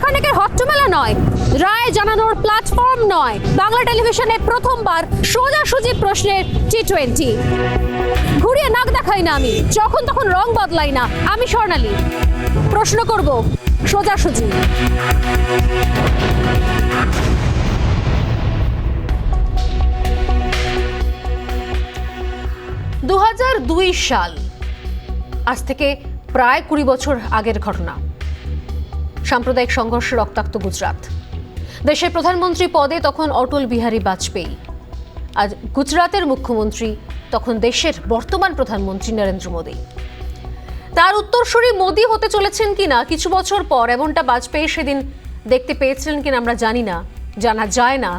সপ্তাহখানেকের হট্টমেলা নয়, রায় জানানোর প্ল্যাটফর্ম নয়, বাংলা টেলিভিশনে প্রথমবার সোজাসুজি প্রশ্নের T20। ঘুরিয়ে নাক দেখাই না আমি, যখন তখন রং বদলাই না আমি। স্বর্ণালী প্রশ্ন করব সোজাসুজি। 2002 সাল, আজ থেকে প্রায় 20 বছর আগের ঘটনা। সাম্প্রদায়িক সংঘর্ষে রক্তাক্ত গুজরাট। দেশের প্রধানমন্ত্রী পদে তখন অটল বিহারী বাজপেয়ী, আর গুজরাটের মুখ্যমন্ত্রী তখন দেশের বর্তমান প্রধানমন্ত্রী নরেন্দ্র মোদী। তার উত্তরসূরি মোদী হতে চলেছেন কিনা কিছু বছর পর, এমনটা বাজপেয়ী সেদিন দেখতে পেয়েছিলেন কিনা আমরা জানি না, জানা যায় না।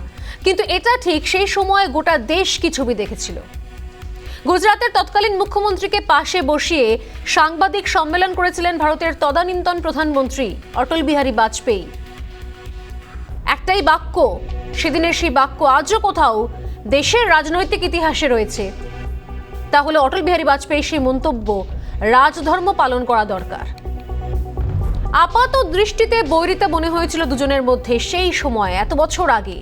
কিন্তু এটা ঠিক, সেই সময় গোটা দেশ কি ছবি দেখেছিল। গুজরাটের তৎকালীন মুখ্যমন্ত্রীকে পাশে বসিয়ে সাংবাদিক সম্মেলন করেছিলেন ভারতের তদানীন্তন প্রধানমন্ত্রী অটল বিহারী বাজপেয়ী। একটাই বাক্য, সেদিনের সেই বাক্য আজও কোথাও দেশের রাজনৈতিক ইতিহাসে রয়েছে। তাহলে অটল বিহারী বাজপেয়ী সেই মন্তব্য, রাজধর্ম পালন করা দরকার। আপাত দৃষ্টিতে বৈরিতা মনে হয়েছিল দুজনের মধ্যে সেই সময়, এত বছর আগে।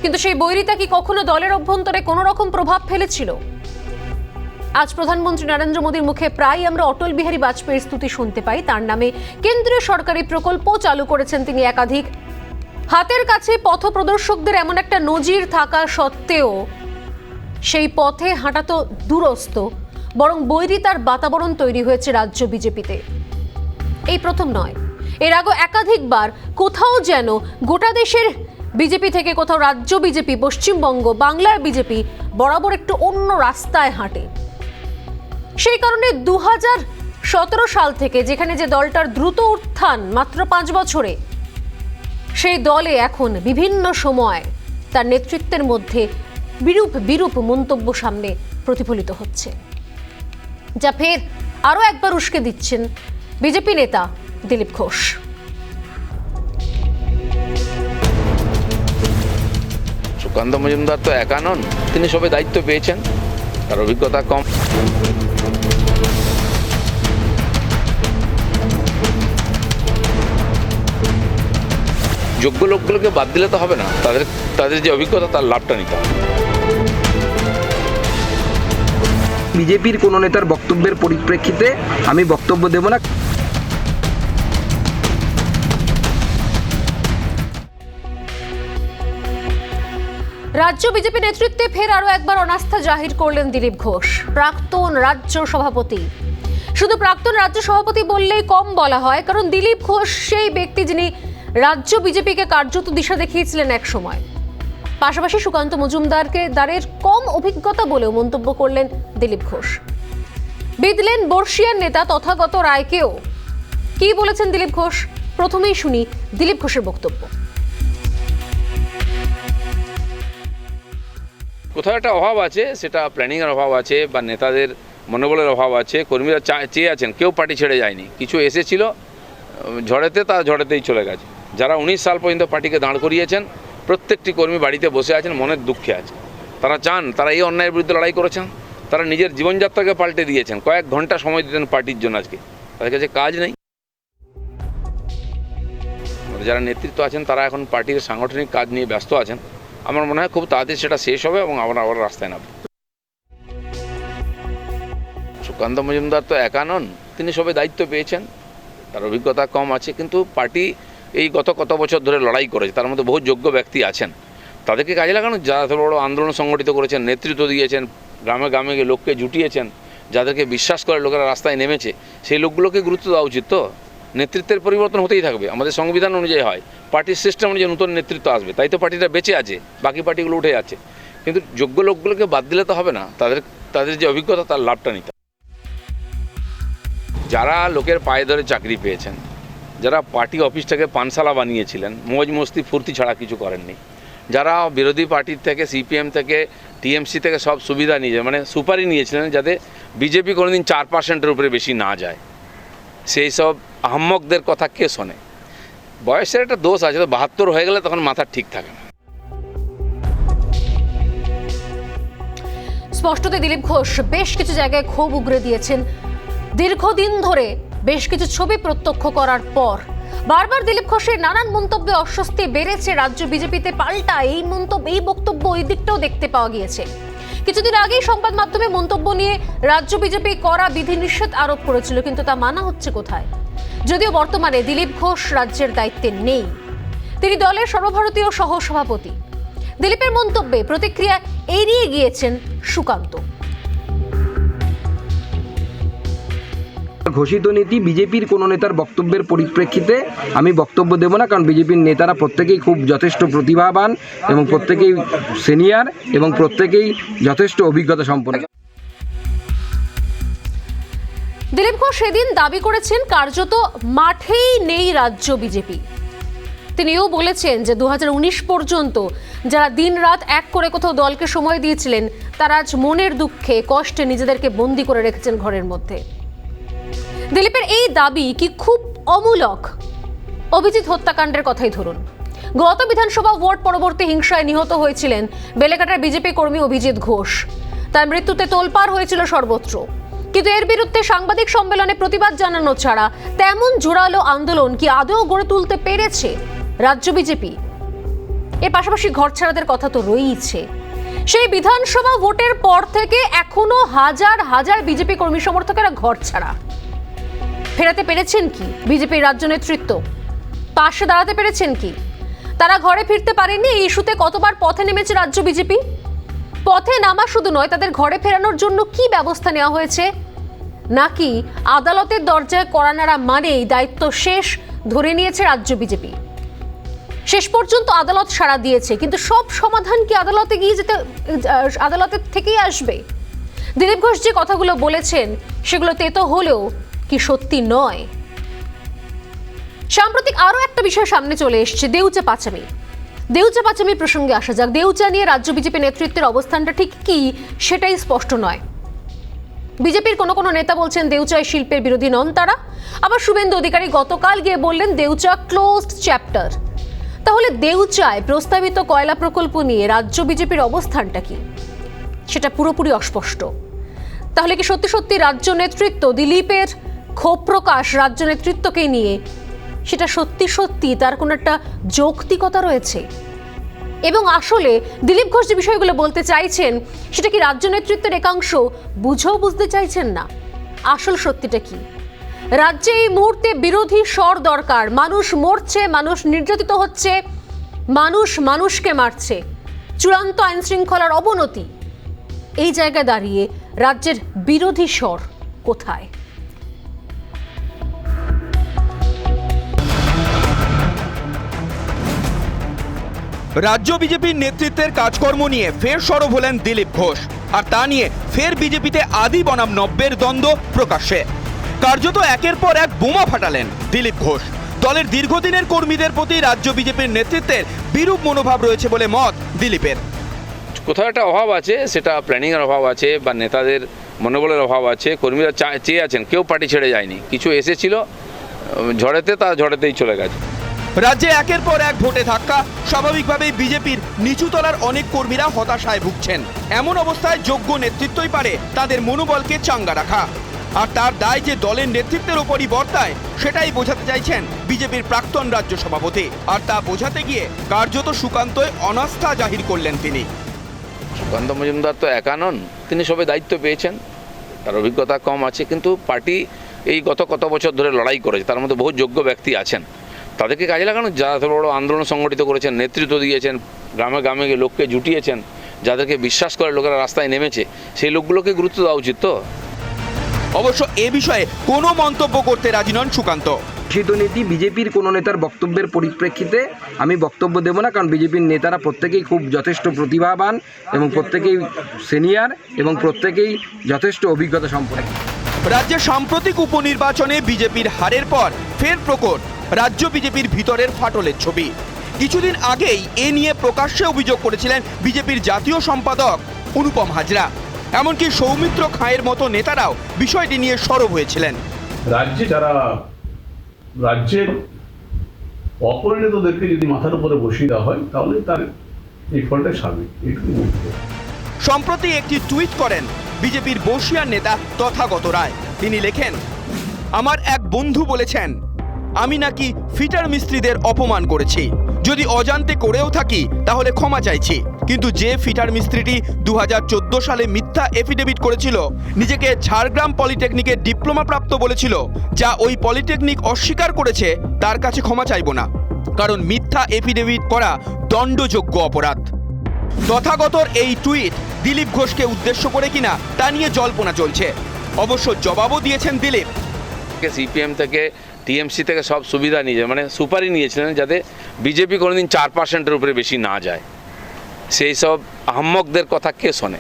কিন্তু সেই বৈরিতা কি কখনো দলের অভ্যন্তরে কোনো রকম প্রভাব ফেলেছিল? আজ প্রধানমন্ত্রী নরেন্দ্র মোদীর মুখে প্রায় আমরা অটল বিহারী বাজপেয়ীর স্তুতি শুনতে পাই। তার নামে কেন্দ্রীয় সরকারি প্রকল্প চালু করেছেন তিনি একাধিক। হাতের কাছে পথ প্রদর্শকদের এমন একটা নজির থাকা সত্ত্বেও সেই পথে হাঁটা তো দূরস্থ, বরং বৈরিতার বাতাবরণ তৈরি হয়েছে রাজ্য বিজেপিতে। এই প্রথম নয়, এর আগে একাধিকবার কোথাও যেন গোটা দেশের বিজেপি থেকে কোথাও রাজ্য বিজেপি, পশ্চিমবঙ্গ, বাংলার বিজেপি বরাবর একটু অন্য রাস্তায় হাঁটে। সেই কারণে 2017 সাল থেকে, যেখানে যে দলটার দ্রুত উত্থান মাত্র 5 বছরে, সেই দলে এখন বিভিন্ন সময় তার নেতৃত্বের মধ্যে বিরূপ মন্তব্য সামনে প্রতিফলিত হচ্ছে, যা ফের আরো একবার উস্কে দিচ্ছেন বিজেপি নেতা দিলীপ ঘোষ। সুকান্ত মজুমদার তো একা নন, তিনি সবে দায়িত্ব পেয়েছেন, তার অভিজ্ঞতা কম। যোগ্য লোকগুলোকে বাদ দিলে তো হবে না, তাদের যে অভিজ্ঞতা তার লাভটা নিতে হবে। বিজেপির কোনো নেতার বক্তব্যের পরিপ্রেক্ষিতে আমি বক্তব্য দেব না। রাজ্য বিজেপি নেতৃত্বে ফের আরো একবার অনাস্থা জাহির করলেন দিলীপ ঘোষ, প্রাক্তন রাজ্য সভাপতি। শুধু প্রাক্তন রাজ্য সভাপতি বললেই কম বলা হয়, কারণ দিলীপ ঘোষ সেই ব্যক্তি যিনি রাজ্য বিজেপিকে কার্যত দিশা দেখিয়েছিলেন এক সময়। পাশাপাশি সুকান্ত মজুমদারকে দাঁড়ের কম অভিজ্ঞতা বলেও মন্তব্য করলেন দিলীপ ঘোষ। বিদলেন বর্ষিয়ার নেতা তথাগত রায়কেও। কি বলেছেন দিলীপ ঘোষ, প্রথমেই শুনি দিলীপ ঘোষের বক্তব্য। কোথাও একটা অভাব আছে, সেটা প্ল্যানিংয়ের অভাব আছে বা নেতাদের মনোবলের অভাব আছে। কর্মীরা চেয়ে আছেন, কেউ পার্টি ছেড়ে যায়নি। কিছু এসেছিল ঝড়েতে, তা ঝড়েতেই চলে গেছে। যারা 19 সাল পর্যন্ত পার্টিকে দাঁড় করিয়েছেন, প্রত্যেকটি কর্মী বাড়িতে বসে আছেন, মনের দুঃখে আছে। তারা চান, তারা এই অন্যায়ের বিরুদ্ধে লড়াই করেছেন, তারা নিজের জীবনযাত্রাকে পাল্টে দিয়েছেন। কয়েক ঘন্টা সময় দিতেন পার্টির জন্য, আজকে তাদের কাছে কাজ নেই। যারা নেতৃত্ব আছেন তারা এখন পার্টির সাংগঠনিক কাজ নিয়ে ব্যস্ত আছেন। আমার মনে হয় খুব তাড়াতাড়ি সেটা শেষ হবে এবং আমরা আবার রাস্তায় নামব। সুকান্ত মজুমদার তো একা নন, তিনি সবে দায়িত্ব পেয়েছেন, তার অভিজ্ঞতা কম আছে। কিন্তু পার্টি এই গত কত বছর ধরে লড়াই করেছে, তার মধ্যে বহু যোগ্য ব্যক্তি আছেন। তাদেরকে কাজে লাগানো, যারা এত বড় আন্দোলন সংগঠিত করেছেন, নেতৃত্ব দিয়েছেন, গ্রামে গ্রামে গিয়ে লোককে জুটিয়েছেন, যাদেরকে বিশ্বাস করে লোকেরা রাস্তায় নেমেছে, সেই লোকগুলোকে গুরুত্ব দেওয়া উচিত। তো নেতৃত্বের পরিবর্তন হতেই থাকবে, আমাদের সংবিধান অনুযায়ী হয়, পার্টির সিস্টেম অনুযায়ী নতুন নেতৃত্ব আসবে। তাই তো পার্টিটা বেঁচে আছে, বাকি পার্টিগুলো উঠে যাচ্ছে। কিন্তু যোগ্য লোকগুলোকে বাদ দিলে তো হবে না, তাদের যে অভিজ্ঞতা তার লাভটা নিতে। যারা লোকের পায়ে ধরে চাকরি পেয়েছেন, যারা পার্টি অফিসটাকে পানশালা বানিয়েছিলেন, মৌজ মস্তি ফুর্তি ছাড়া কিছু করেননি, যারা বিরোধী পার্টির থেকে, সিপিএম থেকে, টিএমসি থেকে সব সুবিধা নিয়েছে, মানে সুপারি নিয়েছিলেন যাতে বিজেপি কোনোদিন 4%-এর উপরে বেশি না যায়, সেই সব আহম্মকদের কথা কে শোনে? বয়সের একটা দোষ আছে, তো 72 হয়ে গেলে তখন মাথা ঠিক থাকে না। স্পষ্টতই দিলীপ ঘোষ বেশ কিছু জায়গায় ক্ষোভ উগরে দিয়েছেন। দীর্ঘদিন ধরে বেশ কিছু ছবি প্রত্যক্ষ করার পর বারবার দিলীপ ঘোষের নানান মন্তব্যে অস্বস্তি বেড়েছে রাজ্য বিজেপিতে। পাল্টা এই বক্তব্য ওই দিকটাও দেখতে পাওয়া গিয়েছে। কিছুদিন আগেই সংবাদ মাধ্যমে মন্তব্য নিয়ে রাজ্য বিজেপি কড়া বিধিনিষেধ আরোপ করেছিল, কিন্তু তা মানা হচ্ছে কোথায়? যদিও বর্তমানে দিলীপ ঘোষ রাজ্যের দায়িত্বে নেই, তিনি দলের সর্বভারতীয় সহসভাপতি। দিলীপের মন্তব্যে প্রতিক্রিয়া এড়িয়ে গিয়েছেন সুকান্ত। ঘোষিত নীতি বিজেপির কোনো নেতার বক্তব্যের পরিপ্রেক্ষিতে আমি বক্তব্য দেব না, কারণ বিজেপির নেতারা প্রত্যেকেই খুব যথেষ্ট প্রতিভাবান এবং প্রত্যেকেই সিনিয়র এবং প্রত্যেকেই যথেষ্ট অভিজ্ঞতা সম্পন্ন। দিলীপ ঘোষ সেদিন দাবি করেছেন কার্যত মাঠেই নেই রাজ্য বিজেপি। তিনিও বলেছেন যে 2019 পর্যন্ত যারা দিনরাত এক করে কোথাও দলকে সময় দিয়েছিলেন তারা আজ মনের দুঃখে কষ্টে নিজেদেরকে বন্দী করে রেখেছেন ঘরের মধ্যে। দিলীপের এই দাবি কি খুব অমূলক? অভিজিৎ হত্যাকাণ্ডের কথাই ধরুন। গত বিধানসভা ভোট পরবর্তী হিংসায় নিহত হয়েছিলেন বেলেঘাটার বিজেপি কর্মী অভিজিৎ ঘোষ। তার মৃত্যুতে তোলপাড় হয়েছিল সর্বত্র, কিন্তু এর বিরুদ্ধে সাংবাদিক সম্মেলনে প্রতিবাদ জানানো ছাড়া তেমন জোরালো আন্দোলন কি আদৌ গড়ে তুলতে পেরেছে রাজ্য বিজেপি? এর পাশাপাশি ঘরছাড়াদের কথা তো রয়েইছে। সেই বিধানসভা ভোটের পর থেকে এখনো হাজার হাজার বিজেপি কর্মী সমর্থকেরা ঘরছাড়া। ফেরাতে পেরেছেন কি বিজেপির রাজ্য নেতৃত্ব? পাশে দাঁড়াতে পেরেছেন কি? তারা ঘরে ফিরতে পারেনি। এই ইস্যুতে কতবার পথে নেমেছে রাজ্য বিজেপি? পথে নামা শুধু নয়, তাদের ঘরে ফেরানোর জন্য কি ব্যবস্থা নেওয়া হয়েছে? নাকি আদালতের দরজায় কড়া নাড়া মানেই দায়িত্ব শেষ ধরে নিয়েছে রাজ্য বিজেপি? শেষ পর্যন্ত আদালত সাড়া দিয়েছে, কিন্তু সব সমাধান কি আদালতের থেকেই আসবে? দিলীপ ঘোষ যে কথাগুলো বলেছেন সেগুলো তেতো হলেও কি সত্যি নয়? সাম্প্রতিক আরো একটা বিষয় সামনে চলে এসেছে, দেউচা পাচামি প্রসঙ্গে আসা যাক। দেউচা নিয়ে রাজ্য বিজেপি নেতৃত্বের অবস্থানটা ঠিক কি সেটাই স্পষ্ট নয়। বিজেপির কোনো নেতা বলছেন দেউচায় শিল্পের বিরোধী নন তারা, আবার শুভেন্দু অধিকারী গতকাল গিয়ে বললেন দেউচা ক্লোজড চ্যাপ্টার। তাহলে দেউচায় প্রস্তাবিত কয়লা প্রকল্প নিয়ে রাজ্য বিজেপির অবস্থানটা কি সেটা পুরোপুরি অস্পষ্ট। তাহলে কি সত্যি রাজ্য নেতৃত্ব দিলীপের ক্ষোভ প্রকাশ রাজ্য নেতৃত্বকে নিয়ে সেটা সত্যি তার কোনো একটা যৌক্তিকতা রয়েছে? এবং আসলে দিলীপ ঘোষ যে বিষয়গুলো বলতে চাইছেন সেটা কি রাজ্য নেতৃত্বের একাংশ বুঝতে চাইছেন না? আসল সত্যিটা কি? রাজ্যে এই মুহূর্তে বিরোধী স্বর দরকার। মানুষ মরছে, মানুষ নির্যাতিত হচ্ছে, মানুষকে মারছে, চূড়ান্ত আইন শৃঙ্খলার অবনতি। এই জায়গায় দাঁড়িয়ে রাজ্যের বিরোধী স্বর কোথায়? রাজ্য বিজেপির নেতৃত্বের কাজকর্ম নিয়ে ফের সরব হলেন দিলীপ ঘোষ, আর তা নিয়ে ফের বিজেপিতে আদি বনাম নব্যের দ্বন্দ্ব প্রকাশ্যে। কার্যত একের পর এক বোমা ফাটালেন দিলীপ ঘোষ। দলের দীর্ঘদিনের কর্মীদের প্রতি রাজ্য বিজেপির নেতৃত্বের বিরূপ মনোভাব রয়েছে বলে মত দিলীপের। কোথাও একটা অভাব আছে, সেটা প্ল্যানিংয়ের অভাব আছে বা নেতাদের মনোবলের অভাব আছে। কর্মীরা চেয়ে আছেন, কেউ পার্টি ছেড়ে যায়নি। কিছু এসেছিল ঝড়েতে, তা ঝড়েতেই চলে গেছে। রাজ্যে একের পর এক ভোটে ধাক্কা, স্বাভাবিকভাবেই বিজেপির নিচুতলার অনেক কর্মীরা হতাশায় ভুগছেন। এমন অবস্থায় যোগ্য নেতৃত্বই পারে তাদের মনোবলকে চাঙ্গা রাখা, আর তার দায় যে দলের নেতৃত্বের ওপরই বর্তায় সেটাই বোঝাতে চাইছেন বিজেপির প্রাক্তন রাজ্য সভাপতি। আর তা বোঝাতে গিয়ে কার্যত সুকান্তই অনাস্থা জাহির করলেন তিনি। সুকান্ত মজুমদার তো একা নন, তিনি সবে দায়িত্ব পেয়েছেন, তার অভিজ্ঞতা কম আছে, কিন্তু পার্টি এই গত কত বছর ধরে লড়াই করেছে, তার মধ্যে বহু যোগ্য ব্যক্তি আছেন। তাদেরকে কাজে লাগানো, যারা এত বড় আন্দোলন সংগঠিত করেছেন, নেতৃত্ব দিয়েছেন, গ্রামে গ্রামে গিয়ে লোককে জুটিয়েছেন, যাদেরকে বিশ্বাস করে লোকেরা রাস্তায় নেমেছে, সেই লোকগুলোকে গুরুত্ব দেওয়া উচিত। তো অবশ্য এ বিষয়ে কোনো মন্তব্য করতে রাজি নন সুকান্ত। ঘোষিত নীতি বিজেপির কোনো নেতার বক্তব্যের পরিপ্রেক্ষিতে আমি বক্তব্য দেব না, কারণ বিজেপির নেতারা প্রত্যেকেই খুব যথেষ্ট প্রতিভাবান এবং প্রত্যেকেই সিনিয়র এবং প্রত্যেকেই যথেষ্ট অভিজ্ঞতা সম্পন্ন। রাজ্যে সাম্প্রতিক উপনির্বাচনে বিজেপির হারের পর ফের প্রকট রাজ্য বিজেপির ভিতরের ফাটলের ছবি। কিছুদিন আগেই এ নিয়ে প্রকাশ্যে অভিযোগ করেছিলেন বিজেপির জাতীয় সম্পাদক অনুপম হাজরা। এমনকি সৌমিত্র খাঁয়ের মতো নেতারাও বিষয়টি নিয়ে সরব হয়েছিলেন। রাজ্যের অপরিণতদেরকে যদি মাথার উপরে বসিয়ে দেওয়া হয় তাহলে তার এই ফলটা স্বাভাবিক, এটুকু বলতে। সম্প্রতি একটি টুইট করেন বিজেপির বর্ষিয়ান নেতা তথাগত রায়। তিনি লেখেন, আমার এক বন্ধু বলেছেন আমি নাকি ফিটার মিস্ত্রিদের অপমান করেছি। যদি অজান্তে করেও থাকি তাহলে ক্ষমা চাইছি। কিন্তু যে ফিটার মিস্ত্রিটি 2014 সালে মিথ্যা এফিডেভিট করেছিল, নিজেকে ঝাড়গ্রাম পলিটেকনিকের ডিপ্লোমা প্রাপ্ত বলেছিল, যা ওই পলিটেকনিক অস্বীকার করেছে, তার কাছে ক্ষমা চাইব না, কারণ মিথ্যা এফিডেভিট করা দণ্ডযোগ্য অপরাধ। তথাগতর এই টুইট দিলীপ ঘোষকে উদ্দেশ্য করে কিনা তা নিয়ে জল্পনা চলছে। অবশ্য জবাবও দিয়েছেন দিলীপ। সিপিএম থেকে টিএমসি থেকে সব সুবিধা নিয়েছে, মানে সুপারি নিয়েছিলেন যাতে বিজেপি কোনোদিন 4%-এর উপরে বেশি না যায়। সেই সব আহম্মকদের কথা কে শোনে?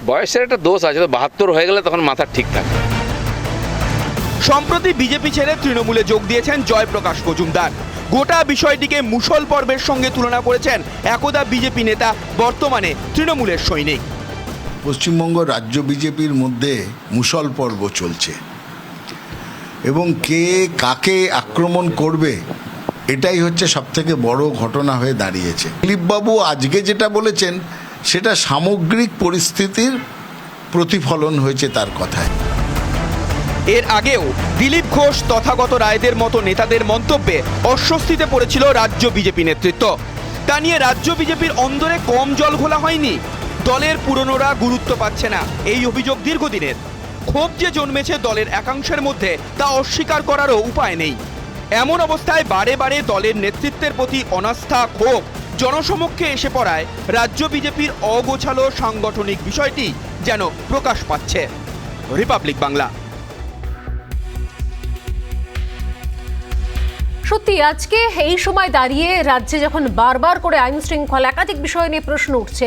বয়সের একটা দোষ আছে, তো 72 হয়ে গেলে তখন মাথা ঠিক থাকে। সম্প্রতি বিজেপি ছেড়ে তৃণমূলে যোগ দিয়েছেন জয়প্রকাশ মজুমদার। গোটা বিষয়টিকে মুষল পর্বের সঙ্গে তুলনা করেছেন একদা বিজেপি নেতা, বর্তমানে তৃণমূলের সৈনিক। পশ্চিমবঙ্গ রাজ্য বিজেপির মধ্যে মুষল পর্ব চলছে এবং কে কাকে আক্রমণ করবে এটাই হচ্ছে সবথেকে বড় ঘটনা হয়ে দাঁড়িয়েছে। দিলীপবাবু আজকে যেটা বলেছেন সেটা সামগ্রিক পরিস্থিতির প্রতিফলন হয়েছে তার কথায়। এর আগেও দিলীপ ঘোষ, তথাগত রায়দের মতো নেতাদের মন্তব্যে অস্বস্তিতে পড়েছিল রাজ্য বিজেপি নেতৃত্ব। তা নিয়ে রাজ্য বিজেপির অন্দরে কম জল ঘোলা হয়নি। দলের পুরনোরা গুরুত্ব পাচ্ছে না, এই অভিযোগ দীর্ঘদিনের। ক্ষোভ যে জন্মেছে দলের একাংশের মধ্যে, তা অস্বীকার করারও উপায় নেই। এমন অবস্থায় বারে বারে দলের নেতৃত্বের প্রতি অনাস্থা, ক্ষোভ জনসমক্ষে এসে পড়ায় রাজ্য বিজেপির অগোছালো সাংগঠনিক বিষয়টি যেন প্রকাশ পাচ্ছে। রিপাবলিক বাংলা। সত্যি আজকে এই সময় দাঁড়িয়ে রাজ্যে যখন বারবার করে আইন শৃঙ্খলা একাধিক বিষয় নিয়ে প্রশ্ন উঠছে,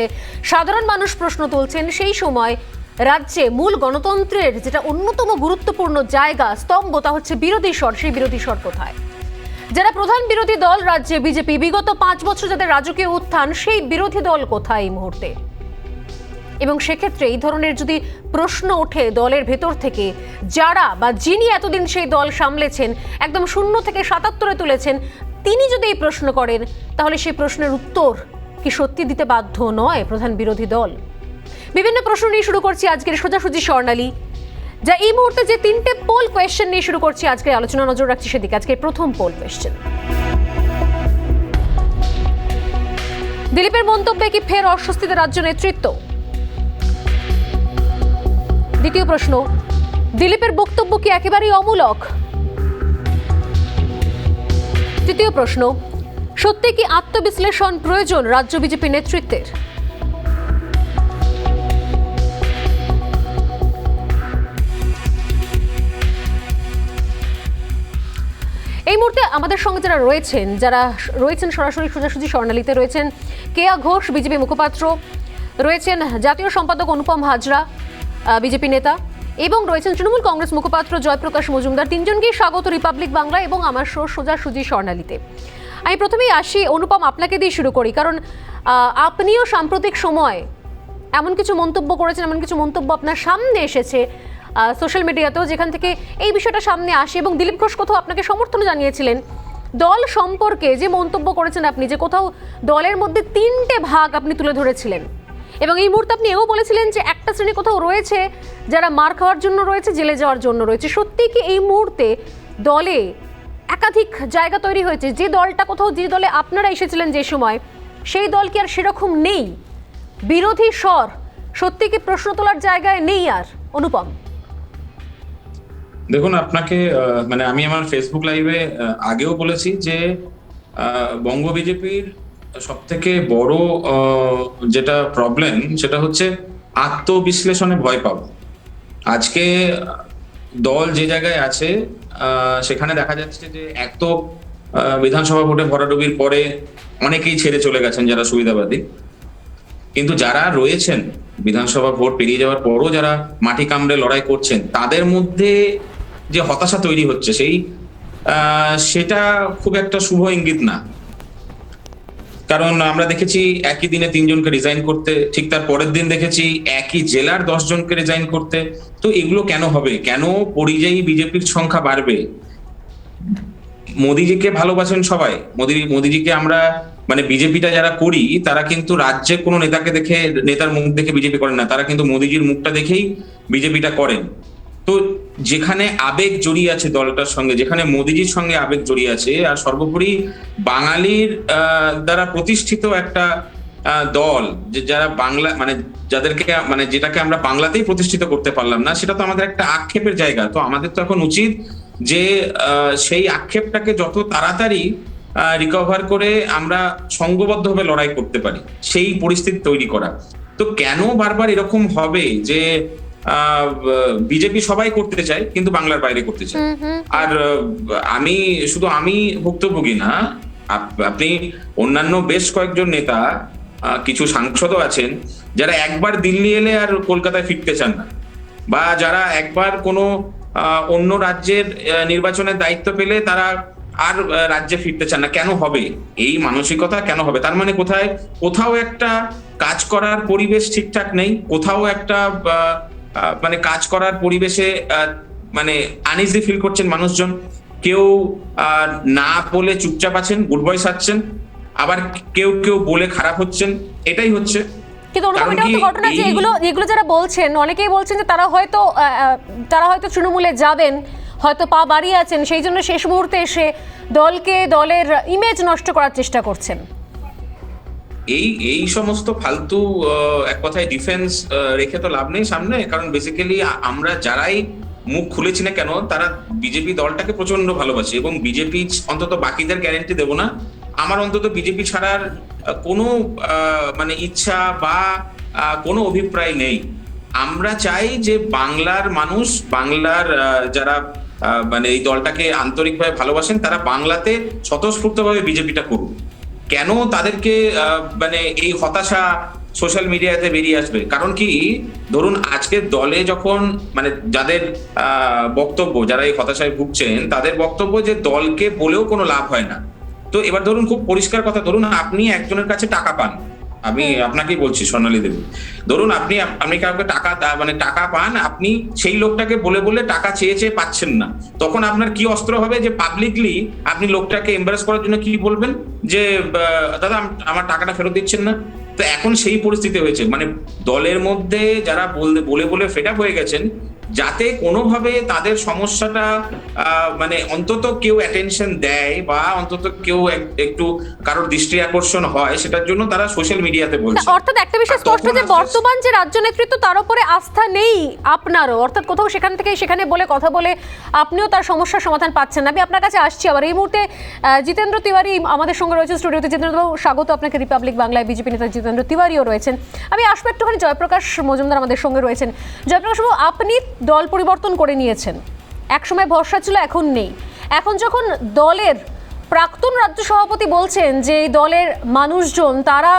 সাধারণ মানুষ প্রশ্ন তুলছেন, সেই সময় রাজ্যে মূল গণতন্ত্রের যেটা অন্যতম গুরুত্বপূর্ণ জায়গা, স্তম্ভ, তা হচ্ছে বিরোধী স্বর। সেই বিরোধী স্বর কোথায়? যারা প্রধান বিরোধী দল রাজ্যে বিজেপি, বিগত 5 বছর যাদের রাজকীয় উত্থান, সেই বিরোধী দল কোথায় এই মুহূর্তে? এবং সেক্ষেত্রে এই ধরনের যদি প্রশ্ন ওঠে দলের ভেতর থেকে, যারা বা যিনি এতদিন সেই দল সামলেছেন, একদম 0 থেকে 77-এ তুলেছেন, তিনি যদি এই প্রশ্ন করেন, তাহলে সেই প্রশ্নের উত্তর কি সত্যি দিতে বাধ্য নয় প্রধান বিরোধী দল? বিভিন্ন প্রশ্ন নিয়ে শুরু করছি আজকের সোজাসুজি স্বর্ণালী, যা এই মুহূর্তে যে 3টে পোল কোয়েশ্চেন নিয়ে শুরু করছি আজকের আলোচনা, নজর রাখছি সেদিকে। আজকের প্রথম পোল কোয়েশ্চেন, দিলীপের মন্তব্যে কি ফের অস্বস্তিতে রাজ্য নেতৃত্ব? দ্বিতীয় প্রশ্ন, দিলীপের বক্তব্য কি একেবারেই অমূলক? তৃতীয় প্রশ্ন, সত্যি কি আত্মবিশ্লেষণ প্রয়োজন রাজ্য বিজেপি নেতৃত্বের? এই মুহূর্তে আমাদের সঙ্গে যারা রয়েছেন সরাসরি সোজাসুজি স্বর্ণালীতে, রয়েছেন কেয়া ঘোষ, বিজেপি মুখপাত্র, রয়েছেন জাতীয় সম্পাদক অনুপম হাজরা, বিজেপি নেতা, এবং রয়েছেন তৃণমূল কংগ্রেস মুখপাত্র জয়প্রকাশ মজুমদার। তিনজনকেই স্বাগত রিপাবলিক বাংলা এবং আমার সোজাসুজি স্বর্ণালীতে। আমি প্রথমেই আসি অনুপম, আপনাকে দিয়ে শুরু করি, কারণ আপনিও সাম্প্রতিক সময় এমন কিছু মন্তব্য করেছেন, এমন কিছু মন্তব্য আপনার সামনে এসেছে সোশ্যাল মিডিয়াতেও, যেখান থেকে এই বিষয়টা সামনে আসে, এবং দিলীপ ঘোষ কোথাও আপনাকে সমর্থন জানিয়েছিলেন। দল সম্পর্কে যে মন্তব্য করেছেন আপনি, যে কোথাও দলের মধ্যে 3টে ভাগ আপনি তুলে ধরেছিলেন, এবং এই মুহূর্তে আপনি এও বলেছিলেন যে একটা শ্রেণী কোথাও রয়েছে যারা মার খাওয়ার জন্য রয়েছে, জেলে যাওয়ার জন্য রয়েছে। সত্যি কি এই মুহূর্তে দলে একাধিক জায়গা তৈরি হয়েছে? যে দলটা কোথাও, যে দলে আপনারা এসেছিলেন যে সময়, সেই দল কি আর সেরকম নেই? বিরোধী স্বর সত্যি কি প্রশ্ন তোলার জায়গায় নেই আর? অনুপম, দেখুন, আপনাকে মানে আমি আমার ফেসবুক লাইভে আগেও বলেছি যে বঙ্গ বিজেপির সব থেকে বড় যেটা প্রবলেম সেটা হচ্ছে আত্মবিশ্লেষণে ভয় পাওয়া। আজকে দল যে জায়গায় আছে সেখানে দেখা যাচ্ছে যে এক তো বিধানসভা ভোটে ভরাডুবির পরে অনেকেই ছেড়ে চলে গেছেন যারা সুবিধাবাদী, কিন্তু যারা রয়েছেন বিধানসভা ভোট পেরিয়ে যাওয়ার পরও যারা মাটি কামড়ে লড়াই করছেন, তাদের মধ্যে যে হতাশা তৈরি হচ্ছে সেটা খুব একটা শুভ ইঙ্গিত না। কারণ আমরা দেখেছি একই দিনে 3 জনকে রিজাইন করতে, ঠিক তার পরের দিন দেখেছি একই জেলার 10 জনকে রিজাইন করতে। তো এগুলো কেন হবে? কেন পরিযায়ী বিজেপির সংখ্যা বাড়বে? মোদিজিকে ভালোবাসেন সবাই, মোদিজিকে আমরা মানে বিজেপিটা যারা করি তারা কিন্তু রাজ্যে কোনো নেতাকে দেখে, নেতার মুখ দেখে বিজেপি করেন না, তারা কিন্তু মোদিজির মুখটা দেখেই বিজেপিটা করেন। তো যেখানে আবেগ জড়িয়ে আছে দলটার সঙ্গে, যেখানে মোদিজির সঙ্গে আবেগ জড়িয়ে আছে, আর সর্বোপরি বাঙালির দ্বারা প্রতিষ্ঠিত একটা দল, যে যারা বাংলা মানে যাদেরকে মানে যেটাকে আমরা বাংলাতেই প্রতিষ্ঠিত করতে পারলাম না, সেটা তো আমাদের একটা আক্ষেপের জায়গা। তো আমাদের তো এখন উচিত যে সেই আক্ষেপটাকে যত তাড়াতাড়ি রিকভার করে আমরা সংঘবদ্ধভাবে লড়াই করতে পারি, সেই পরিস্থিতি তৈরি করা। তো কেন বারবার এরকম হবে যে বিজেপি সবাই করতে চায় কিন্তু বাংলার বাইরে করতে চায়? আর আমি ভুক্তভোগী না, আপনি অন্যান্য বেশ কয়েকজন নেতা, কিছু সাংসদও আছেন যারা একবার দিল্লি এলে আর কলকাতায় ফিরতে চান না, বা যারা একবার কোনো অন্য রাজ্যের নির্বাচনের দায়িত্ব পেলে তারা আর রাজ্যে ফিরতে চান না। কেন হবে এই মানসিকতা? কেন হবে? তার মানে কোথাও একটা কাজ করার পরিবেশ ঠিকঠাক নেই, কোথাও একটা মানে কাজ করার পরিবেশে মানে আনইজি ফিল করছেন মানুষজন। কেউ না বলে চুপচাপ আছেন, গুড বয় সাচ্ছেন, আবার কেউ কেউ বলে খারাপ হচ্ছেন। এটাই হচ্ছে। কিন্তু অনুপম, এটা তো ঘটনা যে এগুলো যারা বলছেন, অনেকেই বলছেন যে তারা হয়তো তৃণমূলে যাবেন, হয়তো পা বাড়িয়ে আছেন, সেই জন্য শেষ মুহূর্তে এসে দলের ইমেজ নষ্ট করার চেষ্টা করছেন। এই সমস্ত ফালতু এক কথায় ডিফেন্স রেখে তো লাভ নেই সামনে, কারণ বেসিক্যালি আমরা যারাই মুখ খুলেছি না কেন তারা বিজেপি দলটাকে প্রচন্ড ভালোবাসে, এবং বিজেপি অন্তত বাকিদের গ্যারেন্টি দেবো না, আমার অন্তত বিজেপি ছাড়ার কোনো মানে ইচ্ছা বা কোনো অভিপ্রায় নেই। আমরা চাই যে বাংলার মানুষ, বাংলার যারা মানে এই দলটাকে আন্তরিকভাবে ভালোবাসেন, তারা বাংলাতে স্বতঃস্ফূর্তভাবে বিজেপিটা করুন। কেন তাদেরকে মানে এই হতাশা সোশ্যাল মিডিয়াতে বেরিয়ে আসবে? কারণ কি, ধরুন আজকে দলে যখন মানে যাদের বক্তব্য, যারা এই হতাশায় ভুগছেন তাদের বক্তব্য যে দলকে বলেও কোনো লাভ হয় না। তো এবার ধরুন খুব পরিষ্কার কথা, ধরুন আপনি একজনের কাছে টাকা পান, আমি আপনাকেই বলছি স্বর্ণালী দেবী, ধরুন আপনি কাউকে টাকা পান, আপনি সেই লোকটাকে বলে টাকা চেয়ে পাচ্ছেন না, তখন আপনার কি অস্ত্র হবে যে পাবলিকলি আপনি লোকটাকে এমবারেস করার জন্য কি বলবেন যে দাদা আমার টাকাটা ফেরত দিচ্ছেন না? তো এখন সেই পরিস্থিতি হয়েছে, মানে দলের মধ্যে যারা বলে ফেড আপ হয়ে গেছেন, যাতে কোনোভাবে তাদের সমস্যাটা মানে অন্তত কেউ অ্যাটেনশন দেয় বা অন্তত কেউ একটু কারোর দৃষ্টি আকর্ষণ হয়, সেটার জন্য তারা সোশ্যাল মিডিয়াতে বলছে। অর্থাৎ একটা বিষয় স্পষ্ট যে বর্তমান যে রাজ্য নেতৃত্ব তার উপরে আস্থা নেই আপনারও, অর্থাৎ কোথাও সেখানে বলে কথা বলে আপনিও তার সমস্যার সমাধান পাচ্ছেন না। আমি আপনার কাছে আসছি আবার। এই মুহূর্তে জিতেন্দ্র তিওয়ারি আমাদের সঙ্গে রয়েছে স্টুডিওতে। জিতেন্দ্রবাবু, স্বাগত আপনাকে রিপাবলিক বাংলায়। বিজেপি নেতা জিতেন্দ্র তিওয়ারিও রয়েছেন। আমি আসবো একটুখানি জয়প্রকাশ মজুমদার আমাদের সঙ্গে রয়েছেন। জয়প্রকাশ বাবু, আপনি দল পরিবর্তন করে নিয়েছেন, একসময় ভরসা ছিল, এখন নেই। এখন যখন দলের প্রাক্তন রাজ্য সভাপতি বলছেন যে দলের মানুষজন তারা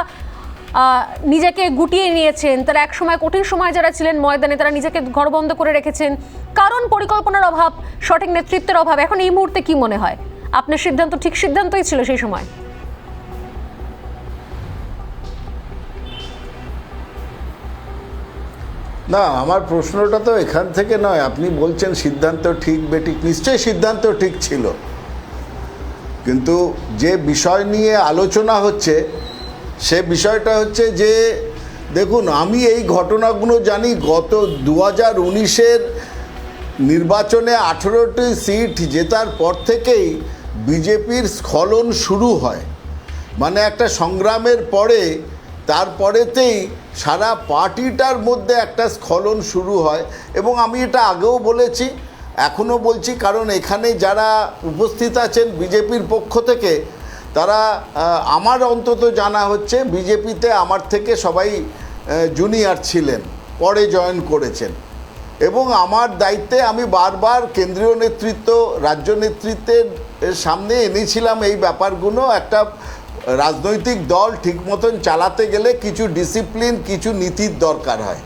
নিজেকে গুটিয়ে নিয়েছেন, তারা একসময় কঠিন সময় যারা ছিলেন ময়দানে তারা নিজেকে ঘরবন্ধ করে রেখেছেন, কারণ পরিকল্পনার অভাব, সঠিক নেতৃত্বের অভাব, এখন এই মুহূর্তে কি মনে হয় আপনার সিদ্ধান্ত ঠিক সিদ্ধান্তই ছিল সেই সময়? না, আমার প্রশ্নটা তো এখান থেকে নয়। আপনি বলছেন সিদ্ধান্ত ঠিক বেঠিক, নিশ্চয়ই সিদ্ধান্ত ঠিক ছিল, কিন্তু যে বিষয় নিয়ে আলোচনা হচ্ছে সে বিষয়টা হচ্ছে যে দেখুন, আমি এই ঘটনাগুলো জানি। গত 2019-এর নির্বাচনে 18টি সিট জেতার পর থেকেই বিজেপির স্খলন শুরু হয়। মানে একটা সংগ্রামের পরে তারপরেতেই সারা পার্টিটার মধ্যে একটা স্খলন শুরু হয়। এবং আমি এটা আগেও বলেছি, এখনও বলছি, কারণ এখানে যারা উপস্থিত আছেন বিজেপির পক্ষ থেকে, তারা আমার অন্তত জানা হচ্ছে বিজেপিতে আমার থেকে সবাই জুনিয়র ছিলেন, পরে জয়েন করেছেন। এবং আমার দায়িত্বে আমি বারবার কেন্দ্রীয় নেতৃত্ব, রাজ্য নেতৃত্বের সামনে এনেছিলাম এই ব্যাপারগুলো। একটা রাজনৈতিক দল ঠিক মতন চালাতে গেলে কিছু ডিসিপ্লিন, কিছু নীতির দরকার হয়,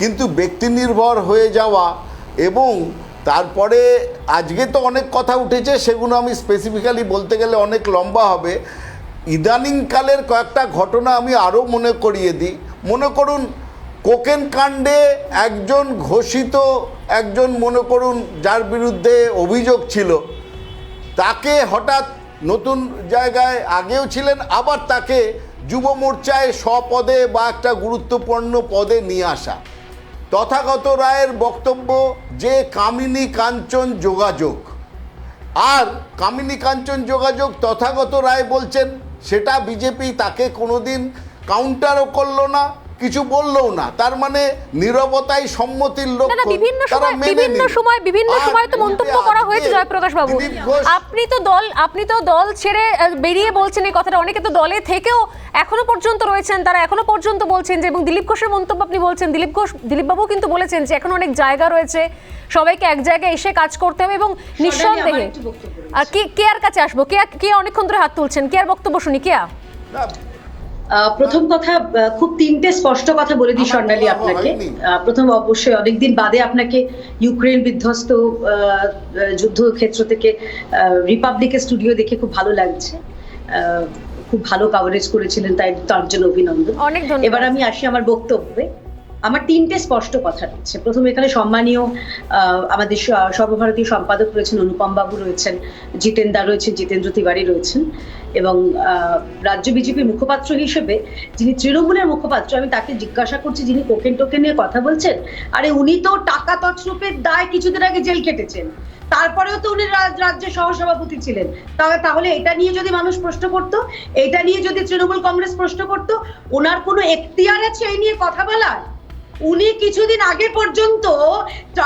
কিন্তু ব্যক্তি নির্ভর হয়ে যাওয়া। এবং তারপরে আজকে তো অনেক কথা উঠেছে, সেগুলো আমি স্পেসিফিক্যালি বলতে গেলে অনেক লম্বা হবে। ইদানিংকালের কয়েকটা ঘটনা আমি আরও মনে করিয়ে দিই। মনে করুন কোকেন কাণ্ডে একজন ঘোষিত, একজন মনে করুন যার বিরুদ্ধে অভিযোগ ছিল, তাকে হঠাৎ নতুন জায়গায় আগেও ছিলেন, আবার তাকে যুব মোর্চায় স্বপদে বা একটা গুরুত্বপূর্ণ পদে নিয়ে আসা। তথাগত রায়ের বক্তব্য যে কামিনী কাঞ্চন যোগাযোগ, আর কামিনী কাঞ্চন যোগাযোগ তথাগত রায় বলছেন, সেটা বিজেপি তাকে কোনোদিন কাউন্টারও করলো না, কিছু বললো না। তার মানে নীরবতাই সম্মতির না না, লক্ষণ। বিভিন্ন তারা সময় মেনে বিভিন্ন নিল। সময় বিভিন্ন আর সময় তো মন্তব্য করা হয়েছে আজকে জয়প্রকাশ বাবু। দিলীপ ঘোষ- আপনি তো দল ছেড়ে বেরিয়ে বলছেন এই কথাটা, অনেকে তো দলে থেকেও এখনো পর্যন্ত রয়েছেন, তারা এখনো পর্যন্ত বলছেন যে, এবং দিলীপ ঘোষের মন্তব্য আপনি বলছেন, দিলীপ বাবু কিন্তু বলেছেন যে এখন অনেক জায়গা রয়েছে, সবাইকে এক জায়গায় এসে কাজ করতে হবে এবং নিঃসন্দেহে। আর কে আর কাছে আসবো, কে অনেকক্ষণ ধরে হাত তুলছেন, কে আর বক্তব্য শুনি, কে না, প্রথম কথা, খুব তিনটে স্পষ্ট কথা বলে দিই স্বর্ণালী আপনাকে। প্রথম, অবশ্যই অনেকদিন বাদে আপনাকে ইউক্রেন বিধ্বস্ত যুদ্ধক্ষেত্র থেকে রিপাবলিকের স্টুডিও দেখে খুব ভালো লাগছে। খুব ভালো কাভারেজ করেছিলেন, তার জন্য অভিনন্দন। অনেক ধন্যবাদ। এবার আমি আসি আমার বক্তব্যে। আমার তিনটে স্পষ্ট কথা রয়েছে। প্রথম, এখানে সম্মানীয় আমাদের সর্বভারতীয় সম্পাদক রয়েছেন অনুপম বাবু, রয়েছেন জিতেন দা, রয়েছেন জিতেন্দ্র তিওয়ারি রয়েছেন, এবং রাজ্য বিজেপির মুখপাত্র হিসেবে যিনি তৃণমূলের মুখপাত্র, আমি তাকে জিজ্ঞাসা করছি, যিনি টোকেন নিয়ে কথা বলছেন, আরে উনি তো টাকা তছরূপের দায় কিছুদিন আগে জেল কেটেছেন, তারপরেও তো উনি রাজ্যের সহসভাপতি ছিলেন। তাহলে এটা নিয়ে যদি মানুষ প্রশ্ন করতো, এটা নিয়ে যদি তৃণমূল কংগ্রেস প্রশ্ন করতো, ওনার কোনো এখতিয়ার আছে এই নিয়ে কথা বলার? উনি কিছুদিন আগে পর্যন্ত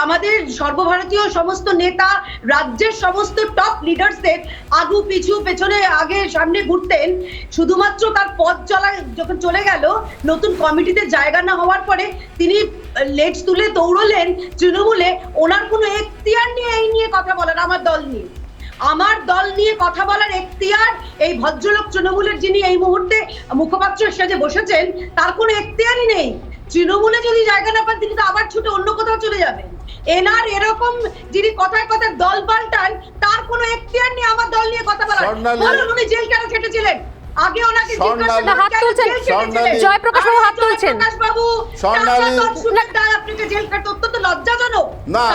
আমাদের সর্বভারতীয় সমস্ত নেতা, রাজ্যের সমস্ত টপ লিডার্সদের আগু পিছু পেছনে আগে সামনে ঘুরতেন। শুধুমাত্র তার পথ চলা যখন চলে গেল, নতুন কমিটিতে জায়গা না হওয়ার পরে তিনি লেজ তুলে দৌড়লেন তৃণমূলে। ওনার কোনো এখতিয়ার নিয়ে এই নিয়ে কথা বলার, আমার দল নিয়ে কথা বলার এখতিয়ার এই ভদ্রলোক তৃণমূলের যিনি এই মুহূর্তে মুখপাত্র সেজে বসেছেন, তার কোনো এখতিয়ারই নেই। তৃণমূলে যদি জায়গা না পান, তিনি তো আবার ছুটে অন্য কোথাও চলে যাবেন। এনার এরকম যিনি কথায় কথায় দল পাল্টান, তার কোনো এখতিয়ার নেই আমার দল নিয়ে কথা বলার। বলুন উনি জেল কেন খেটেছিলেন? আগে ওনাকে হাত তুলছেন জয়প্রকাশ বাবু, হাত তুলছেন বাবু, আপনাকে জেল কাটতে অত্যন্ত লজ্জাজনক।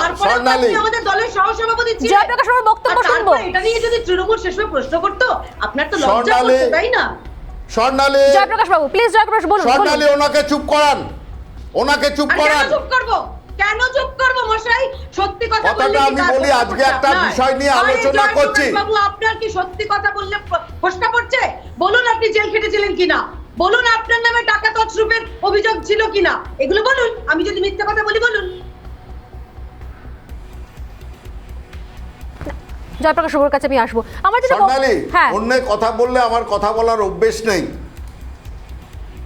তারপরে আপনি আমাদের দলের সহসভাপতি ছিলেন। জয়প্রকাশ বাবুর বক্তব্য শুনবো। এটা নিয়ে যদি তৃণমূল শেষে প্রশ্ন করতো, আপনার তো লজ্জা করতো, তাই না? স্বর্ণালী, জয়প্রকাশ বাবু প্লিজ, জয়প্রকাশ বলুন। স্বর্ণালী, ওনাকে চুপ করান, ওনাকে চুপ করান। কেন চুপ করব মশাই? সত্যি কথা বললে কথাটা আমি বলি, আজকে একটা বিষয় নিয়ে আলোচনা করছি। বাবু, আপনার কি সত্যি কথা বললে ফসকা পড়ছে? বলুন আপনি জেল খেটেছিলেন কিনা, বলুন আপনার নামে টাকা তছরূপের অভিযোগ ছিল কিনা, এগুলো বলুন। আমি যদি মিথ্যা কথা বলি বলুন। জয়প্রকাশ বাবুর কাছে আমি আসবো। আমার যেটা স্বর্ণালী, হ্যাঁ, অন্যের কথা বললে আমার কথা বলার অভ্যেস নেই।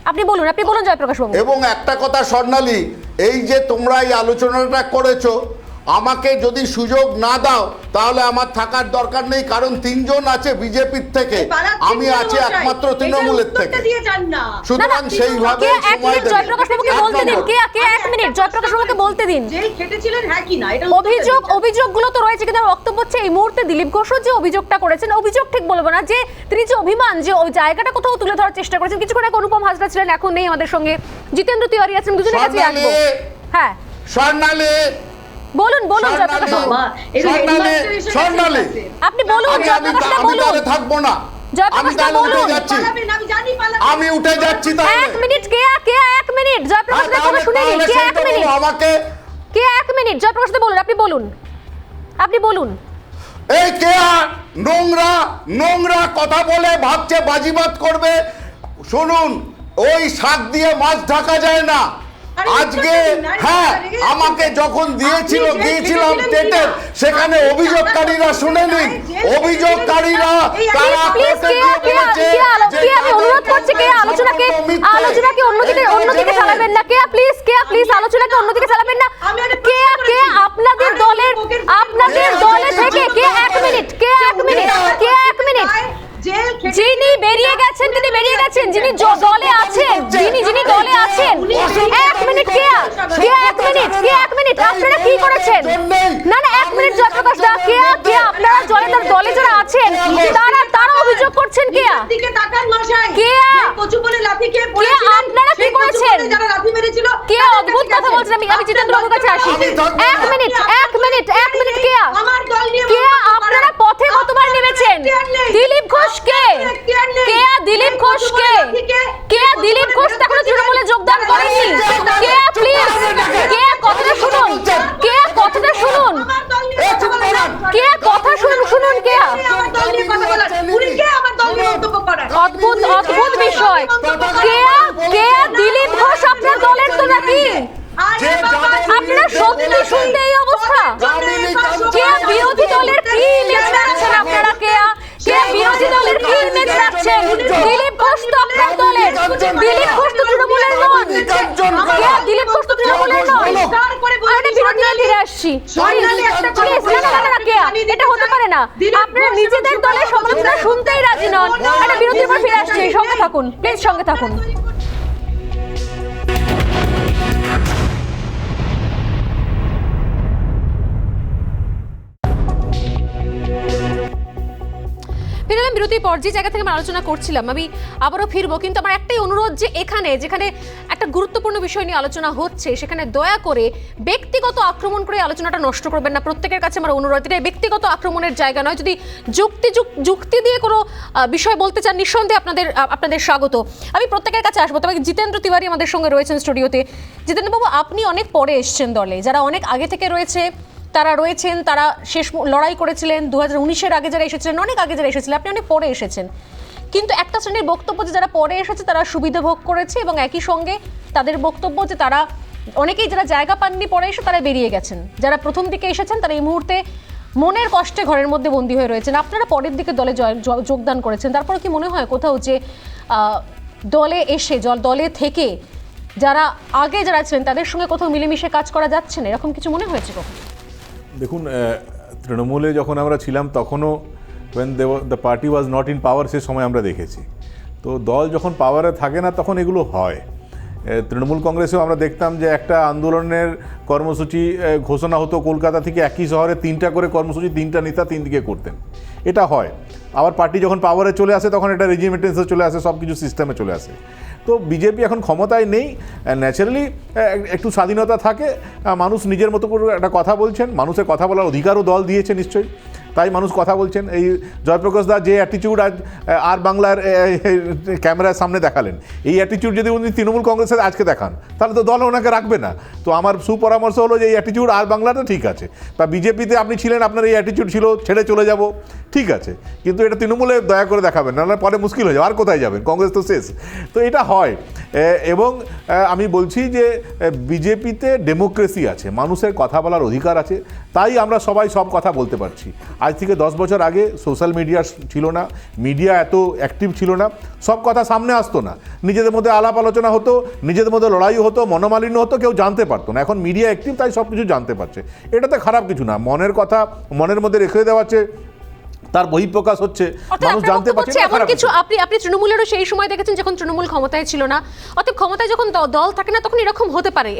আপনি বলুন জয়প্রকাশ বাবু। এবং একটা কথা স্বর্ণালী, এই যে তোমরা এই আলোচনাটা করেছো, আমাকে যদি সুযোগ না দাও তাহলে আমার থাকার দরকার নেই, কারণ তিনজন আছে বিজেপির থেকে, আমি আছি একমাত্র তৃণমূলের থেকে। সুতরাং সেইভাবে সময় দেবে। জয়প্রকাশ বাবুকে বলতে দিন। কে এক মিনিট, জয়প্রকাশ বাবুকে বলতে দিন। জেল খেটেছিলেন হ্যাঁ কি না, এটা অভিযোগগুলো তো রয়েছে, কিন্তু বক্তব্য হচ্ছে এই মুহূর্তে দিলীপ ঘোষও যে অভিযোগটা করেছেন, অভিযোগ ঠিক বলবো না, যে তিনি যে অভিমান, যে ওই জায়গাটা কোথাও তুলে ধরার চেষ্টা করেছেন। কিছুক্ষণ আগে অনুপম হাজরা ছিলেন, এখন নেই আমাদের সঙ্গে, জিতেন্দ্র তিওয়ারি আছেন, দুজনের কাছে আসবো। হ্যাঁ স্বর্ণালী, বলুন জয়প্রকাশ বাবু। স্বর্ণালী, আপনি বলুন জয়প্রকাশ বাবু, আমি তাহলে থাকবো না, আমি তাহলে উঠে যাচ্ছি, আমি উঠে যাচ্ছি। তাহলে এক মিনিট, এক মিনিট জয়প্রকাশ বাবু, কথা শুনে নিন। এক মিনিট আমাকে, এক মিনিট জয়প্রকাশ বাবু বলুন, আপনি বলুন। এই কে নোংরা কথা বলে ভাবছে বাজিবাদ করবে। শুনুন, ওই শাক দিয়ে মাছ ঢাকা যায় না। আজকে হ্যাঁ, আমাকে যখন গিয়েছিলাম টেটের, সেখানে অভিযোগকারীরা শুনে নিন, অভিযোগকারীরা তারা অনুরোধ করছে, আলোচনাকে অন্যদিকে চালাবেন না। প্লিজ আলোচনাকে অন্যদিকে চালাবেন না। আপনাদের দলে থেকে এক মিনিট যিনি বেরিয়ে গেছেন, যিনি দলে আছেন, এক মিনিট, এক মিনিট, আপনারা কি করেছেন? না এক মিনিট জয়প্রকাশ দা, আপনারা দলে যারা আছেন তারা অভিযোগ করছেন, আপনারা কি করেছেন? অদ্ভুত কথা বলছেন। আমি জিতেন্দ্র বাবুর কাছে আসি। এক মিনিট, আপনারা পথে কতবার নেমেছেন? দিলীপ ঘোষ কে? দিলীপ ঘোষ তৃণমূলে যোগদান করেনি। প্লিজ করছেন? দিলীপ ঘোষ তো আপনার দলের, দিলীপ ঘোষ তো তৃণমূলের নন। দিলীপ ঘোষ তো তৃণমূলের নন। আরে বিরোধীরা ফিরে আসছি, এটা হতে পারে না। আপনারা নিজেদের দলের সমালোচনা শুনতেই রাজি নন। একটা বিরোধীর উপর ফিরে আসছি, সঙ্গে থাকুন প্লিজ, সঙ্গে থাকুন। ফিরলাম বিরতির পর। যে জায়গা থেকে আমরা আলোচনা করছিলাম, আমি আবারও ফিরবো, কিন্তু আমার একটাই অনুরোধ যে এখানে যেখানে একটা গুরুত্বপূর্ণ বিষয় নিয়ে আলোচনা হচ্ছে সেখানে দয়া করে ব্যক্তিগত আক্রমণ করে আলোচনাটা নষ্ট করবেন না। প্রত্যেকের কাছে আমার অনুরোধ, এটা ব্যক্তিগত আক্রমণের জায়গা নয়। যদি যুক্তি দিয়ে কোনো বিষয় বলতে চান, নিঃসন্দেহে আপনাদের স্বাগত। আমি প্রত্যেকের কাছে আসবো, তবে জিতেন্দ্র তিওয়ারি আমাদের সঙ্গে রয়েছেন স্টুডিওতে। জিতেন্দ্রবাবু, আপনি অনেক পরে এসছেন দলে, যারা অনেক আগে থেকে রয়েছে তারা রয়েছেন, তারা শেষ লড়াই করেছিলেন 2019-এর আগে যারা এসেছিলেন, অনেক আগে যারা এসেছিলেন, আপনি অনেক পরে এসেছেন। কিন্তু একটা শ্রেণীর বক্তব্য যে যারা পরে এসেছে তারা সুবিধা ভোগ করেছে, এবং একই সঙ্গে তাদের বক্তব্য যে তারা অনেকেই যারা জায়গা পাননি পরে এসে তারা বেরিয়ে গেছেন। যারা প্রথম দিকে এসেছেন তারা এই মুহূর্তে মনের কষ্টে ঘরের মধ্যে বন্দী হয়ে রয়েছেন। আপনারা পরের দিকে দলে যোগদান করেছেন, তারপরে কি মনে হয় কোথাও যে দলে এসে দলে থেকে যারা আগে যারা ছিলেন তাদের সঙ্গে কোথাও মিলেমিশে কাজ করা যাচ্ছে না, এরকম কিছু মনে হয়েছে কখন? দেখুন, তৃণমূলে যখন আমরা ছিলাম তখনও when the party was not in power সে সময় আমরা দেখেছি। তো দল যখন পাওয়ারে থাকে না তখন এগুলো হয়। তৃণমূল কংগ্রেসেও আমরা দেখতাম যে একটা আন্দোলনের কর্মসূচি ঘোষণা হতো, কলকাতা থেকে একই শহরে 3টা করে কর্মসূচি 3টা নেতা 3 দিকে করতেন, এটা হয়। আবার পার্টি যখন পাওয়ারে চলে আসে তখন এটা রেজিমেন্টেন্সে চলে আসে, সব কিছু সিস্টেমে চলে আসে। তো বিজেপি এখন ক্ষমতায় নেই, ন্যাচারালি একটু স্বাধীনতা থাকে, মানুষ নিজের মতো করে একটা কথা বলছেন, মানুষের কথা বলার অধিকারও দল দিয়েছে নিশ্চয়ই, তাই মানুষ কথা বলছেন। এই জয়প্রকাশ দা যে অ্যাটিটিউড আজ আর বাংলার ক্যামেরার সামনে দেখালেন, এই অ্যাটিটিউড যদি উনি তৃণমূল কংগ্রেসের আজকে দেখান তাহলে তো দল ওনাকে রাখবে না। তো আমার সুপরামর্শ হলো যে এই অ্যাটিটিউড আর বাংলাটা ঠিক আছে, বা বিজেপিতে আপনি ছিলেন, আপনার এই অ্যাটিটিউড ছিল, ছেড়ে চলে যাব, ঠিক আছে, কিন্তু এটা তৃণমূলে দয়া করে দেখাবেন, নাহলে পরে মুশকিল হয়ে যাবে, আর কোথায় যাবেন, কংগ্রেস তো শেষ। তো এটা হয়। এবং আমি বলছি যে বিজেপিতে ডেমোক্রেসি আছে, মানুষের কথা বলার অধিকার আছে, তাই আমরা সবাই সব কথা বলতে পারছি। আজ থেকে 10 বছর আগে সোশ্যাল মিডিয়া ছিল না, মিডিয়া এত অ্যাক্টিভ ছিল না, সব কথা সামনে আসতো না, নিজেদের মধ্যে আলাপ আলোচনা হতো, নিজেদের মধ্যে লড়াই হতো, মনোমালিন্য হতো, কেউ জানতে পারতো না। এখন মিডিয়া অ্যাক্টিভ, তাই সব কিছু জানতে পারছে। এটাতে খারাপ কিছু না, মনের কথা মনের মধ্যে রেখে দেওয়াচ্ছে, তার বহিঃপ্রকাশ হচ্ছে, মানুষ জানতে পারছে। এমন কিছু আপনি তৃণমূলেরও সেই সময় দেখেছেন যখন তৃণমূল ক্ষমতায় ছিল না, অতএব ক্ষমতায় যখন দল থাকে না তখন এরকম হতে পারে,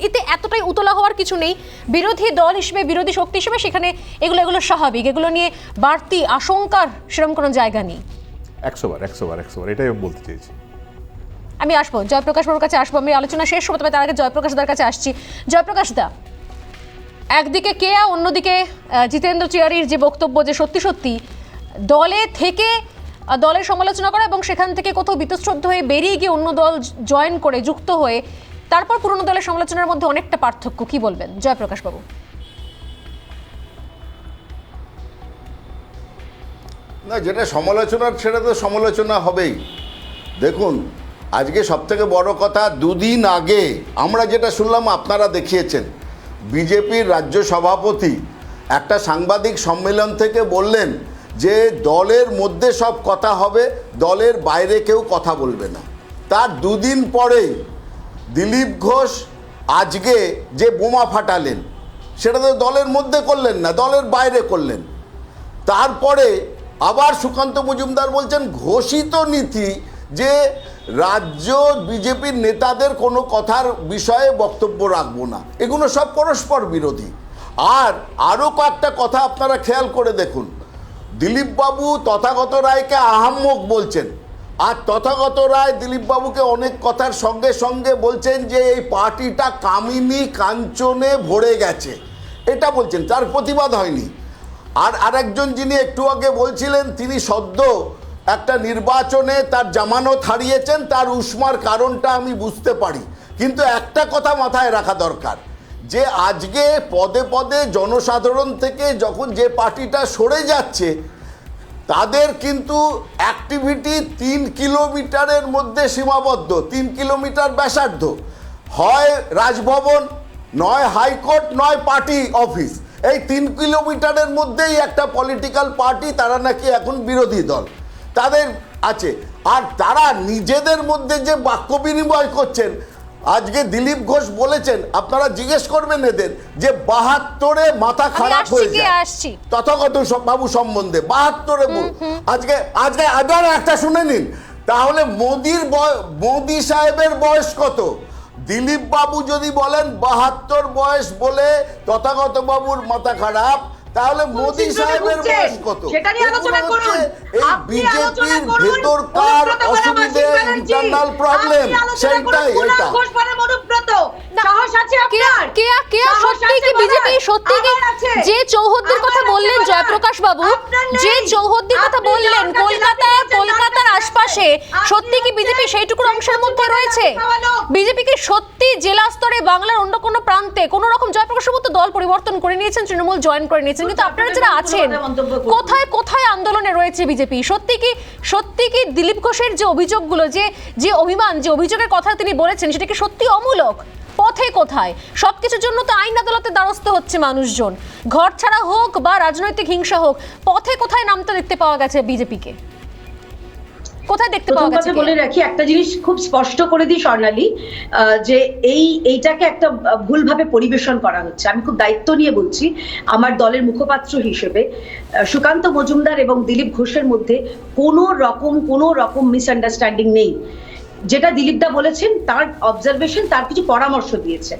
এতে এতটাই উতলা হওয়ার কিছু নেই। বিরোধী দল হিসেবে, বিরোধী শক্তি হিসেবে সেখানে এগুলো স্বাভাবিক, এগুলো নিয়ে বাড়তি আশঙ্কার সেরকম কোনো জায়গা নেই। 100 বার এটাই আমি বলতে চেয়েছি। আমি আসবো জয়প্রকাশ বাবুর কাছে, আসবো, আমি আলোচনা শেষ হবে, তবে তার আগে জয়প্রকাশ দার কাছে আসছি। জয়প্রকাশ দা, একদিকে কেয়া, অন্যদিকে জিতেন্দ্র তিওয়ারির যে বক্তব্য যে সত্যি দলে থেকে দলের সমালোচনা করা এবং সেখান থেকে কোথাও বীতশ্রদ্ধ হয়ে বেরিয়ে গিয়ে অন্য দল জয়েন করে যুক্ত হয়ে তারপর পুরনো দলের সমালোচনার মধ্যে অনেকটা পার্থক্য, কি বলবেন জয়প্রকাশ বাবু? না, যেটা সমালোচনার সেটা তো সমালোচনা হবেই। দেখুন, আজকে সবথেকে বড় কথা, 2 দিন আগে আমরা যেটা শুনলাম আপনারা দেখিয়েছেন, বিজেপির রাজ্য সভাপতি একটা সাংবাদিক সম্মেলন থেকে বললেন যে দলের মধ্যে সব কথা হবে, দলের বাইরে কেউ কথা বলবে না। তার 2 দিন পরেই দিলীপ ঘোষ আজকে যে বোমা ফাটালেন সেটা তো দলের মধ্যে করলেন না, দলের বাইরে করলেন। তারপরে আবার সুকান্ত মজুমদার বলছেন ঘোষিত নীতি যে রাজ্য বিজেপির নেতাদের কোনো কথার বিষয়ে বক্তব্য রাখবো না, এগুলো সব পরস্পর বিরোধী। আর আরও কয়েকটা কথা আপনারা খেয়াল করে দেখুন, দিলীপবাবু তথাগত রায়কে আহাম্মক বলছেন, আর তথাগত রায় দিলীপবাবুকে অনেক কথার সঙ্গে সঙ্গে বলছেন যে এই পার্টিটা কামিনী কাঞ্চনে ভরে গেছে, এটা বলছেন, তার প্রতিবাদ হয়নি। আর আরেকজন যিনি একটু আগে বলছিলেন, তিনি সদ্য একটা নির্বাচনে তার জামানত হারিয়েছেন, তার উষ্মার কারণটা আমি বুঝতে পারি, কিন্তু একটা কথা মাথায় রাখা দরকার যে আজকে পদে পদে জনসাধারণ থেকে যখন যে পার্টিটা সরে যাচ্ছে তাদের কিন্তু অ্যাক্টিভিটি 3 কিলোমিটারের মধ্যে সীমাবদ্ধ, 3 কিলোমিটার ব্যাসার্ধ, হয় রাজভবন, নয় হাইকোর্ট, নয় পার্টি অফিস, এই 3 কিলোমিটারের মধ্যেই একটা পলিটিক্যাল পার্টি, তারা নাকি এখন বিরোধী দল, তাদের আছে। আর তারা নিজেদের মধ্যে যে বাক্য বিনিময় করছেন, আজকে দিলীপ ঘোষ বলেছেন, আপনারা জিজ্ঞেস করবেন এদের যে 72-এ মাথা খারাপ হয়ে যায় তথাগত বাবু সম্বন্ধে 72-এ আজকে আবার একটা শুনে নিন। তাহলে মোদি সাহেবের বয়স কত? দিলীপ বাবু যদি বলেন 72 বয়স বলে তথাগত বাবুর মাথা খারাপ, তাহলে মোদি সাহেবের বয়স কত? এই বিজেপির ভেতরকার অসুবিধে, ইন্টারনাল প্রবলেম, সেইটাই এটা। যে চৌহদ্দির কথা বললেন জয়প্রকাশ বাবু, যে চৌহদ্দির কথা বললেন কলকাতার আশপাশে, সত্যি কি বিজেপি সেইটুকুর অংশের মধ্যে রয়েছে? বিজেপি কি সত্যি জেলা স্তরে বাংলার অন্য কোনো প্রান্তে কোন রকম, জয়প্রকাশ বাবু তো দল পরিবর্তন করে নিয়েছেন, তৃণমূল জয়েন করে নিয়েছেন, কিন্তু আপনারা যারা আছেন কোথায় কোথায় আন্দোলনে রয়েছে বিজেপি? সত্যি কি দিলীপ ঘোষের যে অভিযোগগুলো, যে অভিমান, যে অভিযোগের কথা তিনি বলেছেন, সেটা কি সত্যি অমূলক? পথে কোথায়? সবকিছুর জন্য তো আইন আদালতের দ্বারস্থ হচ্ছে মানুষজন, ঘর ছাড়া হোক বা রাজনৈতিক হিংসা হোক, পথে কোথায় নামতে দেখতে পাওয়া গেছে বিজেপিকে? কোথায় দেখতে পাওয়া গেছে? বলে রাখি, একটা জিনিস খুব স্পষ্ট করে দিই স্বর্ণালী, যে এইটাকে একটা ভুলভাবে পরিবেশন করা হচ্ছে। আমি খুব দায়িত্ব নিয়ে বলছি, আমার দলের মুখপাত্র হিসেবে সুকান্ত মজুমদার এবং দিলীপ ঘোষের মধ্যে কোনো রকম মিসআন্ডারস্ট্যান্ডিং নেই। যেটা দিলীপ দা বলেছেন তার অবজারভেশন, তার কিছু পরামর্শ দিয়েছেন,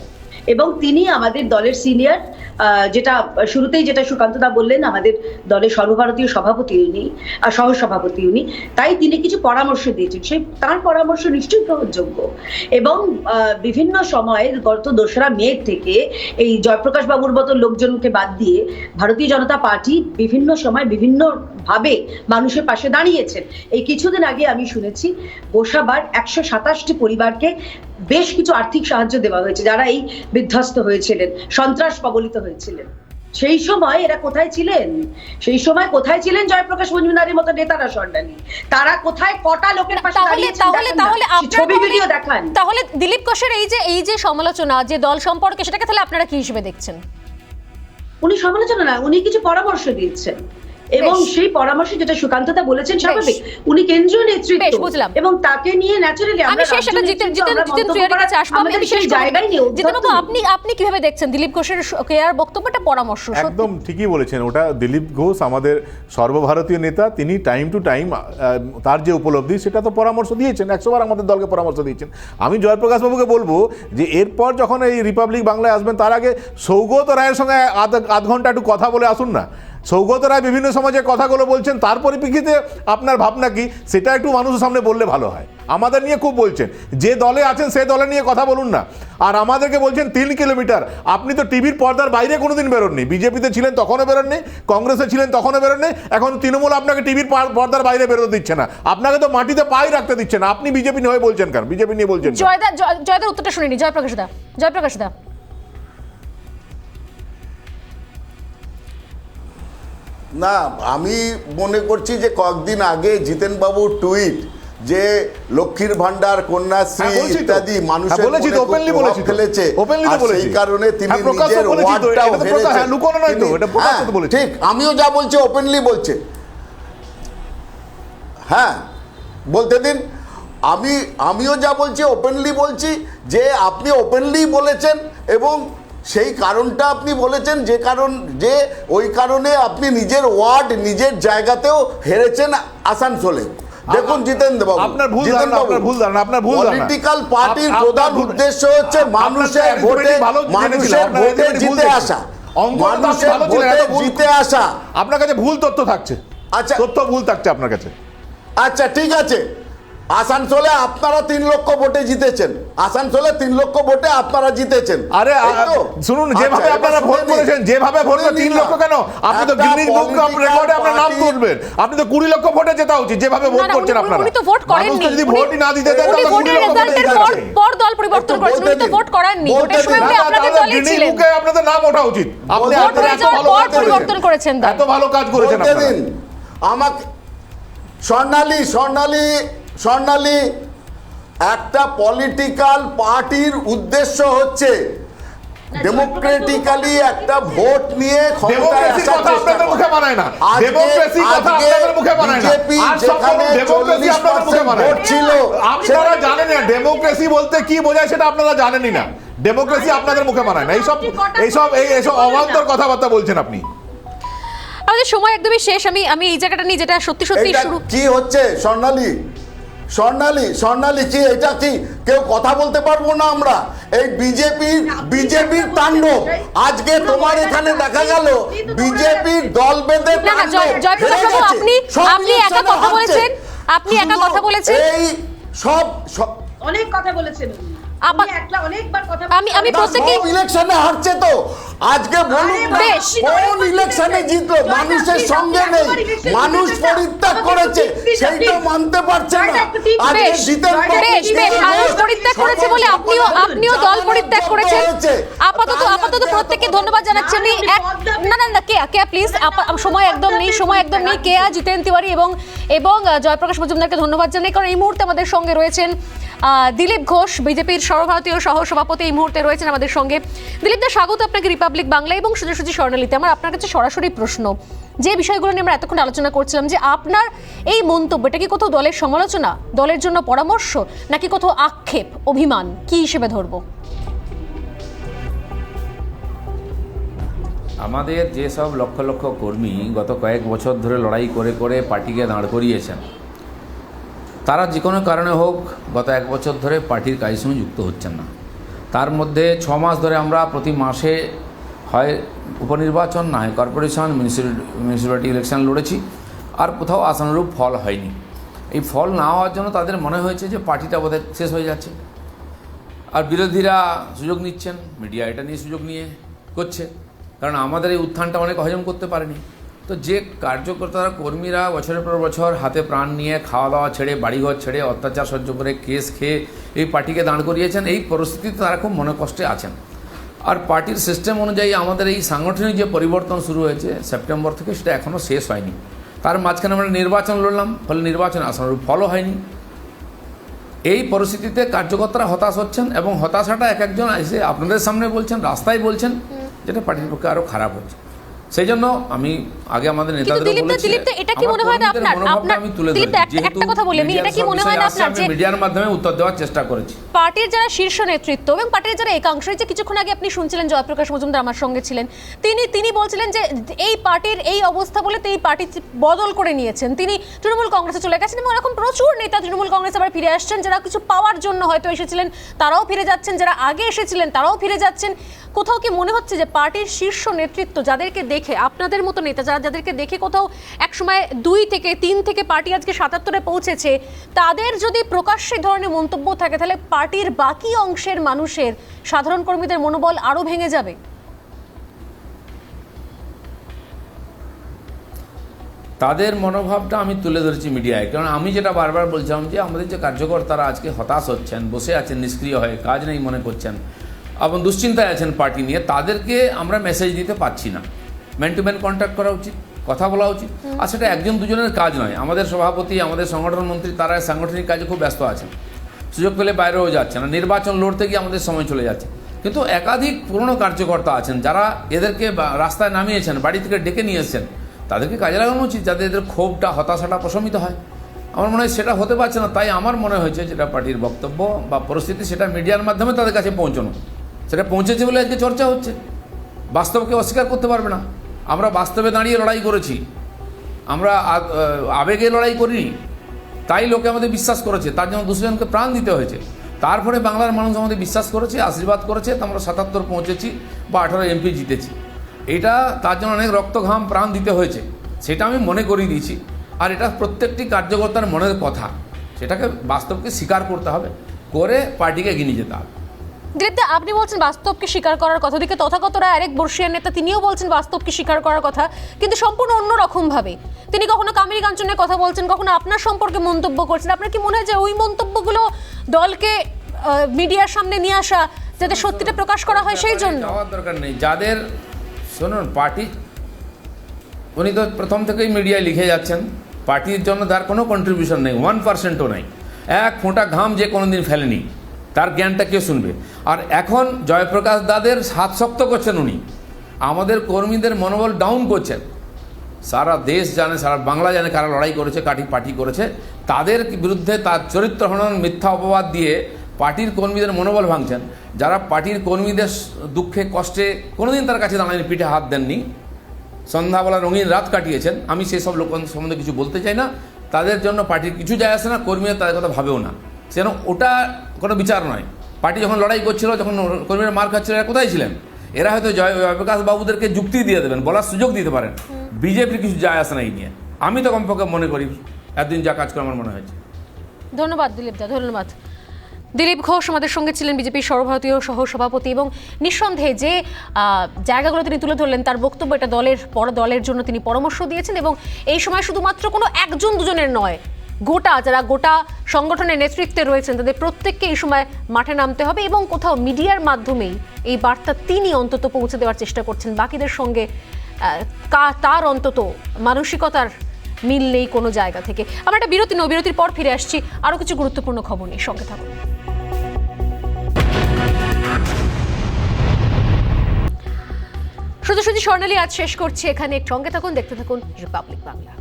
এবং তিনি আমাদের দলের সিনিয়র, যেটা শুরুতেই যেটা সুকান্ত দা বললেন, আমাদের দলের সর্বভারতীয় সভাপতি উনি, সহসভাপতি উনি, তাই তিনি কিছু পরামর্শ দিয়েছেন, সেই তার পরামর্শ নিশ্চয়ই গ্রহণযোগ্য। এবং বিভিন্ন সময়ে গত 2রা মে থেকে এই জয়প্রকাশ বাবুর মতো লোকজনকে বাদ দিয়ে ভারতীয় জনতা পার্টি বিভিন্ন সময় বিভিন্ন ভাবে মানুষের পাশে দাঁড়িয়েছেন। এই কিছুদিন আগে আমি শুনেছি গোসাবার 127টি পরিবারকে বেশ কিছু আর্থিক সাহায্য দেওয়া হয়েছে, যারা এই বিধ্বস্ত হয়েছিলেন, সন্ত্রাস কবলিত হয়েছিলেন। সেই সময় এরা কোথায় ছিলেন? সেই সময় কোথায় ছিলেন জয়প্রকাশ মজুমদারের মতো নেতারা? স্বর্ণালী, তারা কোথায় কটা লোকের পাশে দাঁড়িয়েছেন? ছবি ভিডিও দেখান। তাহলে দিলীপ ঘোষের এই যে সমালোচনা, যে দল সম্পর্কে, সেটাকে তাহলে আপনারা কি হিসেবে দেখছেন? উনি সমালোচনা না, উনি কিছু পরামর্শ দিচ্ছেন, এবং সেই পরামর্শ যেটা সুকান্ত দা বলেছেন স্বাভাবিক, উনি কেন্দ্রীয় নেতৃত্ব, এবং তাকে নিয়ে ন্যাচারালি আমরা আপনি কিভাবে দেখছেন দিলীপ ঘোষের কেয়ার বক্তব্যটা, পরামর্শ? একদম ঠিকই বলেছেন। ওটা দিলীপ ঘোষ আমাদের সর্বভারতীয় নেতা, তিনি টাইম টু টাইম তার যে উপলব্ধি সেটা তো পরামর্শ দিয়েছেন, 100 বার আমাদের দলকে পরামর্শ দিয়েছেন। আমি জয়প্রকাশ বাবুকে বলবো যে এরপর যখন এই রিপাবলিক বাংলায় আসবেন, তার আগে সৌগত রায়ের সঙ্গে আধ ঘন্টা একটু কথা বলে আসুন না। সৌগত রায় বিভিন্ন সময় যে কথাগুলো বলছেন, তার পরিপ্রেক্ষিতে আপনার ভাবনা কি, সেটা একটু মানুষের সামনে বললে ভালো হয়। আমাদের নিয়ে খুব বলছেন, যে দলে আছেন সে দলে নিয়ে কথা বলুন না। আর আমাদেরকে বলছেন 3 কিলোমিটার, আপনি তো টিভির পর্দার বাইরে কোনোদিন বেরোননি। বিজেপিতে ছিলেন তখনও বেরোননি, কংগ্রেসে ছিলেন তখনও বেরোননি, এখন তৃণমূল আপনাকে টিভির পর্দার বাইরে বেরোতে দিচ্ছে না, আপনাকে তো মাটিতে পাই রাখতে দিচ্ছে না। আপনি বিজেপি নিয়ে বলছেন কেন? বিজেপি নিয়ে বলছেন। জয়দার উত্তরটা শুনিনি। জয়প্রকাশ দা, না, আমি মনে করছি যে কয়েকদিন আগে জিতেন বাবুর টুইট, যে লক্ষ্মীর ভান্ডার, কন্যাশ্রী ইত্যাদি মানুষের মনে প্রভাব ফেলেছে, আর সেই কারণে তিনি নিজের ওয়ার্ডটাও হেরেছেন। ঠিক, আমিও যা বলছি ওপেনলি বলছে। হ্যাঁ, বলতে দিন। আমিও যা বলছি ওপেনলি বলছি, যে আপনি ওপেনলি বলেছেন, এবং সেই কারণটা আপনি বলেছেন, যে ওই কারণে আপনি নিজের ওয়ার্ড, নিজের জায়গাতেও হেরেছেন আসানসোলে। দেখুন জিতেন বাবু, পলিটিক্যাল পার্টির প্রধান উদ্দেশ্য হচ্ছে মানুষের ভোটে জিতে আসা, আপনার কাছে ভুল তথ্য থাকছে। আচ্ছা, তথ্য ভুল থাকছে আপনার কাছে। আচ্ছা, ঠিক আছে। আসানসোলে আপনারা 3 লক্ষ ভোটে জিতেছেন, আসানসোলে 3 লক্ষ ভোটে আপনারা জিতেছেন। আরে শুনুন, যেভাবে আপনারা ভোট করেছেন, যেভাবে ভোট, 3 লক্ষ কেন? আপনি তো গিনিস বুক অফ রেকর্ডে আপনার নাম তুলবেন। আপনি তো 20 লক্ষ ভোটে জেতা উচিত, যেভাবে ভোট করছেন আপনারা। উনি তো ভোট করেননি, যদি ভোটই না দিতে দেন, উনি ভোটের রেজাল্টের পর দল পরিবর্তন করেছেন, উনি তো ভোট করেননি। ভোটের সময় উনি আপনাদের দলে ছিলেন, বুকে আপনাদের নাম ওঠা উচিত। আপনি এত ভালো কাজ পরিবর্তন করেছেন, এত ভালো কাজ করেছেন আপনারা। আমাকে স্বর্ণালী, একটা পলিটিক্যাল পার্টির উদ্দেশ্য হচ্ছে ডেমোক্রেটিক্যালি একটা ভোট নিয়ে ক্ষমতায় ডেমোক্রেসির আসার কথা চেষ্টা আপনাদের মুখে করে। মানায় না। আজকে- ডেমোক্রেসির কথা আজকে আপনাদের মুখে মানায় না। BJP আর সব যেখানে ডেমোক্রেসি আপনাদের মুখে 40% মানায় না। ভোট ছিল, আপনারা জানেন না ডেমোক্রেসি বলতে কি বোঝায়, সেটা আপনারা জানেনই না। ডেমোক্রেসি আপনাদের মুখে মানায় না। এইসব অবান্তর কথাবার্তা বলছেন আপনি। আমাদের সময় একদমই শেষ। আমি এই জায়গাটা নিয়ে যেটা সত্যি এইটা শুরু কি হচ্ছে স্বর্ণালী কি এটা কি কেউ কথা বলতে পারবো না আমরা? এই বিজেপির তাণ্ডব আজকে তোমার এখানে দেখা গেল, বিজেপির দল বেঁধে না না জয়প্রকাশ বাবু, আপনি একা কথা বলেছেন, এই সব অনেক কথা বলেছেন অনেকবার কথা আমি প্রত্যেককে ইলেকশনে হারছে তো, আজকে বলুন না বেশ। কোন ইলেকশনে জিতলো, মানুষের সঙ্গে নেই, মানুষ পরিত্যাগ করেছে, সেইটা মানতে পারছে না। আজকে বেশ জিতেন বেশ বেশ মানুষ পরিত্যাগ করেছে বলে আপনিও দল পরিত্যাগ করেছেন। আপাতত প্রত্যেককে ধন্যবাদ জানাচ্ছি আমি। না কেয়া প্লিজ, সময় একদম নেই। কেয়া, জিতেন তিওয়ারি এবং জয়প্রকাশ মজুমদারকে ধন্যবাদ জানাই, কারণ এই মুহূর্তে আমাদের সঙ্গে রয়েছেন দিলীপ ঘোষ, বিজেপির সর্বভারতীয় সহসভাপতি এই মুহূর্তে রয়েছেন আমাদের সঙ্গে। দিলীপ দা, স্বাগত আপনাকে রিপাবলিক বাংলা এবং সোজাসুজি স্বর্ণালীতে। আমার আপনার কাছে সরাসরি প্রশ্ন, যে বিষয়গুলো নিয়ে আমরা এতক্ষণ আলোচনা করছিলাম, যে আপনার এই মন্তব্যটা কি কোথাও দলের সমালোচনা, দলের জন্য পরামর্শ, নাকি কোথাও আক্ষেপ, অভিমান, কি হিসেবে ধরবো? আমাদের যেসব লক্ষ লক্ষ কর্মী গত কয়েক বছর ধরে লড়াই করে করে পার্টিকে দাঁড় করিয়েছেন, তারা যে কোনো কারণে হোক গত এক বছর ধরে পার্টির কাজের সঙ্গে যুক্ত হচ্ছেন না। তার মধ্যে 6 মাস ধরে আমরা প্রতি মাসে হয় উপনির্বাচন, না হয় কর্পোরেশন, মিউনিসিপ্যালিটি ইলেকশন লড়েছি, আর কোথাও আশানুরূপ ফল হয়নি। এই ফল না হওয়ার জন্য তাদের মনে হয়েছে যে পার্টিটা বোধহয় শেষ হয়ে যাচ্ছে, আর বিরোধীরা সুযোগ নিচ্ছেন, মিডিয়া এটা নিয়ে সুযোগ নিয়ে করছে, কারণ আমাদের এই উত্থানটা অনেক হজম করতে পারেনি। তো যে কার্যকর্তারা, কর্মীরা বছরের পর বছর হাতে প্রাণ নিয়ে, খাওয়া দাওয়া ছেড়ে, বাড়িঘর ছেড়ে, অত্যাচার সহ্য করে, কেস খেয়ে এই পার্টিকে দাঁড় করিয়েছেন, এই পরিস্থিতিতে তারা খুব মনে কষ্টে আছেন। আর পার্টির সিস্টেম অনুযায়ী আমাদের এই সাংগঠনিক যে পরিবর্তন শুরু হয়েছে সেপ্টেম্বর থেকে, সেটা এখনও শেষ হয়নি। তার মাঝখানে আমরা নির্বাচন লড়লাম, ফলে নির্বাচন আশানুরূপ ফলও হয়নি। এই পরিস্থিতিতে কার্যকর্তারা হতাশ হচ্ছেন, এবং হতাশাটা এক একজন এসে আপনাদের সামনে বলছেন, রাস্তায় বলছেন, যেটা পার্টির পক্ষে আরও খারাপ হচ্ছে। সেই জন্য আমি আগে আমাদের নেতাদের বলেছি, এটা কি মনে হয় না আপনার আমি তুলে ধরি, একটা কথা বলি আমি, এটা কি মনে হয় না আপনার যে মিডিয়ার মাধ্যমে উত্তর দেওয়ার চেষ্টা করেছি? পার্টির যারা শীর্ষ নেতৃত্ব এবং পার্টির যারা একাংশ, যে কিছুক্ষণ আগে আপনি শুনছিলেন জয়প্রকাশ মজুমদার আমার সঙ্গে ছিলেন, তিনি বলছিলেন যে এই পার্টির এই অবস্থা বলে এই পার্টি বদল করে নিয়েছেন, তিনি তৃণমূল কংগ্রেসে চলে গেছেন, এবং এরকম প্রচুর নেতা তৃণমূল কংগ্রেসে আবার ফিরে আসছেন, যারা কিছু পাওয়ার জন্য হয়তো এসেছিলেন তারাও ফিরে যাচ্ছেন, যারা আগে এসেছিলেন তারাও ফিরে যাচ্ছেন। কোথাও কি মনে হচ্ছে যে পার্টির শীর্ষ নেতৃত্ব, যাদেরকে দেখে আপনাদের মতো নেতা, যাদেরকে দেখে কোথাও একসময় 2 থেকে 3 থেকে পার্টি আজকে 77-এ পৌঁছেছে, তাদের যদি প্রকাশ্যে ধরনের মন্তব্য থাকে, তাহলে পার্টির বাকি অংশের মানুষের, সাধারণ কর্মীদের মনোবল আরো ভেঙে যাবে? তাদের মনোভাবটা আমি তুলে ধরেছি মিডিয়ায়, কারণ আমি যেটা বারবার বলছিলাম যে আমাদের যে কার্যকর্তারা আজকে হতাশ হচ্ছেন, বসে আছেন নিষ্ক্রিয় হয়ে, কাজ নেই মনে করছেন এবং দুশ্চিন্তায় আছেন পার্টি নিয়ে, তাদেরকে আমরা মেসেজ দিতে পারছি না। ম্যান টু ম্যান কন্ট্যাক্ট করা উচিত, কথা বলা উচিত, আর সেটা একজন দুজনের কাজ নয়। আমাদের সভাপতি, আমাদের সংগঠন মন্ত্রী, তারা সাংগঠনিক কাজে খুব ব্যস্ত আছেন, সুযোগ পেলে বাইরেও যাচ্ছে না, নির্বাচন লড়তে গিয়ে আমাদের সময় চলে যাচ্ছে। কিন্তু একাধিক পুরনো কার্যকর্তা আছেন যারা এদেরকে রাস্তায় নামিয়েছেন, বাড়ি থেকে ডেকে নিয়ে এসেছেন, তাদেরকে কাজে লাগানো উচিত, যাতে এদের ক্ষোভটা, হতাশাটা প্রশমিত হয়। আমার মনে হয় সেটা হতে পারছে না, তাই আমার মনে হয়েছে যেটা পার্টির বক্তব্য বা পরিস্থিতি, সেটা মিডিয়ার মাধ্যমে তাদের কাছে পৌঁছানো। সেটা পৌঁছেছে বলে আজকে চর্চা হচ্ছে, বাস্তবকে অস্বীকার করতে পারবে না। আমরা বাস্তবে দাঁড়িয়ে লড়াই করেছি, আমরা আবেগে লড়াই করিনি, তাই লোকে আমাদের বিশ্বাস করেছে, তার জন্য 200 জনকে প্রাণ দিতে হয়েছে। তারপরে বাংলার মানুষ আমাদের বিশ্বাস করেছে, আশীর্বাদ করেছে, আমরা 77 পৌঁছেছি বা 18 এমপি জিতেছি। এটা তার জন্য অনেক রক্ত ঘাম প্রাণ দিতে হয়েছে, সেটা আমি মনে করিয়ে দিয়েছি। আর এটা প্রত্যেকটি কার্যকর্তার মনের কথা, সেটাকে বাস্তবকে স্বীকার করতে হবে, করে পার্টিকে এগিয়ে নিয়ে যেতে হবে। দিলীপদা, আপনি বলছেন বাস্তবকে স্বীকার করার কথা, দিকে তথাগত রায় আরেক বর্ষীয় নেতা, তিনিও বলছেন বাস্তবকে স্বীকার করার কথা, কিন্তু সম্পূর্ণ অন্যরকম ভাবে। তিনি কখনো কামিনী কাঞ্চনের কথা বলছেন, কখনো আপনার সম্পর্কে মন্তব্য করছেন। আপনার কি মনে হয় যে ওই মন্তব্যগুলো দলকে মিডিয়ার সামনে নিয়ে আসা, যাতে সত্যিটা প্রকাশ করা হয়, সেই জন্য? যাওয়ার দরকার নেই। যাদের, শুনুন, পার্টি, উনি তো প্রথম থেকেই মিডিয়ায় লিখে যাচ্ছেন, পার্টির জন্য তার কোনো কন্ট্রিবিউশন নেই, 1%ও নেই, 1 ফোঁটা ঘাম যে কোনোদিন ফেলেনি, তার জ্ঞানটা কে শুনবে? আর এখন জয়প্রকাশ দাদের হাত শক্ত করছেন উনি, আমাদের কর্মীদের মনোবল ডাউন করছেন। সারা দেশ জানে, সারা বাংলা জানে কারা লড়াই করেছে, কাটি পার্টি করেছে, তাদের বিরুদ্ধে তার চরিত্র হনন, মিথ্যা অপবাদ দিয়ে পার্টির কর্মীদের মনোবল ভাঙছেন। যারা পার্টির কর্মীদের দুঃখে কষ্টে কোনোদিন তার কাছে দাঁড়ায়নি, পিঠে হাত দেননি, সন্ধ্যাবেলা রঙিন রাত কাটিয়েছেন, আমি সেই সব লোক সম্বন্ধে কিছু বলতে চাই না। তাদের জন্য পার্টির কিছু যায় আসে না, কর্মীরা তাদের কথা ভাবেও না, যেন ওটা কোনো বিচার নয়। পার্টি যখন লড়াই করছিল, যখন কর্মীরা মার খাচ্ছিল, এরা কোথায় ছিলেন? এরা হয়তো জয়প্রকাশ বাবুদেরকে যুক্তি দিয়ে দেবেন, বলার সুযোগ দিতে পারেন। বিজেপির কিছু যায় আসে না এই নিয়ে, আমি তো কমপক্ষে মনে করি এতদিন যা কাজ করে আমার মনে হয়েছে। ধন্যবাদ দিলীপ দা, ধন্যবাদ। দিলীপ ঘোষ আমাদের সঙ্গে ছিলেন, বিজেপির সর্বভারতীয় সহ সভাপতি, এবং নিঃসন্দেহে যে জায়গাগুলো তিনি তুলে ধরলেন তার বক্তব্য, এটা দলের জন্য তিনি পরামর্শ দিয়েছেন। এবং এই সময় শুধুমাত্র কোনো একজন দুজনের নয়, যারা গোটা সংগঠনের নেতৃত্বে রয়েছেন তাদের প্রত্যেককে এই সময় মাঠে নামতে হবে, এবং কোথাও মিডিয়ার মাধ্যমেই এই বার্তা তিনি অন্তত পৌঁছে দেওয়ার চেষ্টা করছেন বাকিদের সঙ্গে। তার অন্তত মানসিকতার মিল নেই কোনো জায়গা থেকে। আমরা একটা বিরতি নেব, বিরতির পর ফিরে আসছি আরও কিছু গুরুত্বপূর্ণ খবর নিয়ে, সঙ্গে থাকুন। সোজাসুজি স্বর্ণালী আজ শেষ করছি এখানে, সঙ্গে থাকুন, দেখতে থাকুন রিপাবলিক বাংলা।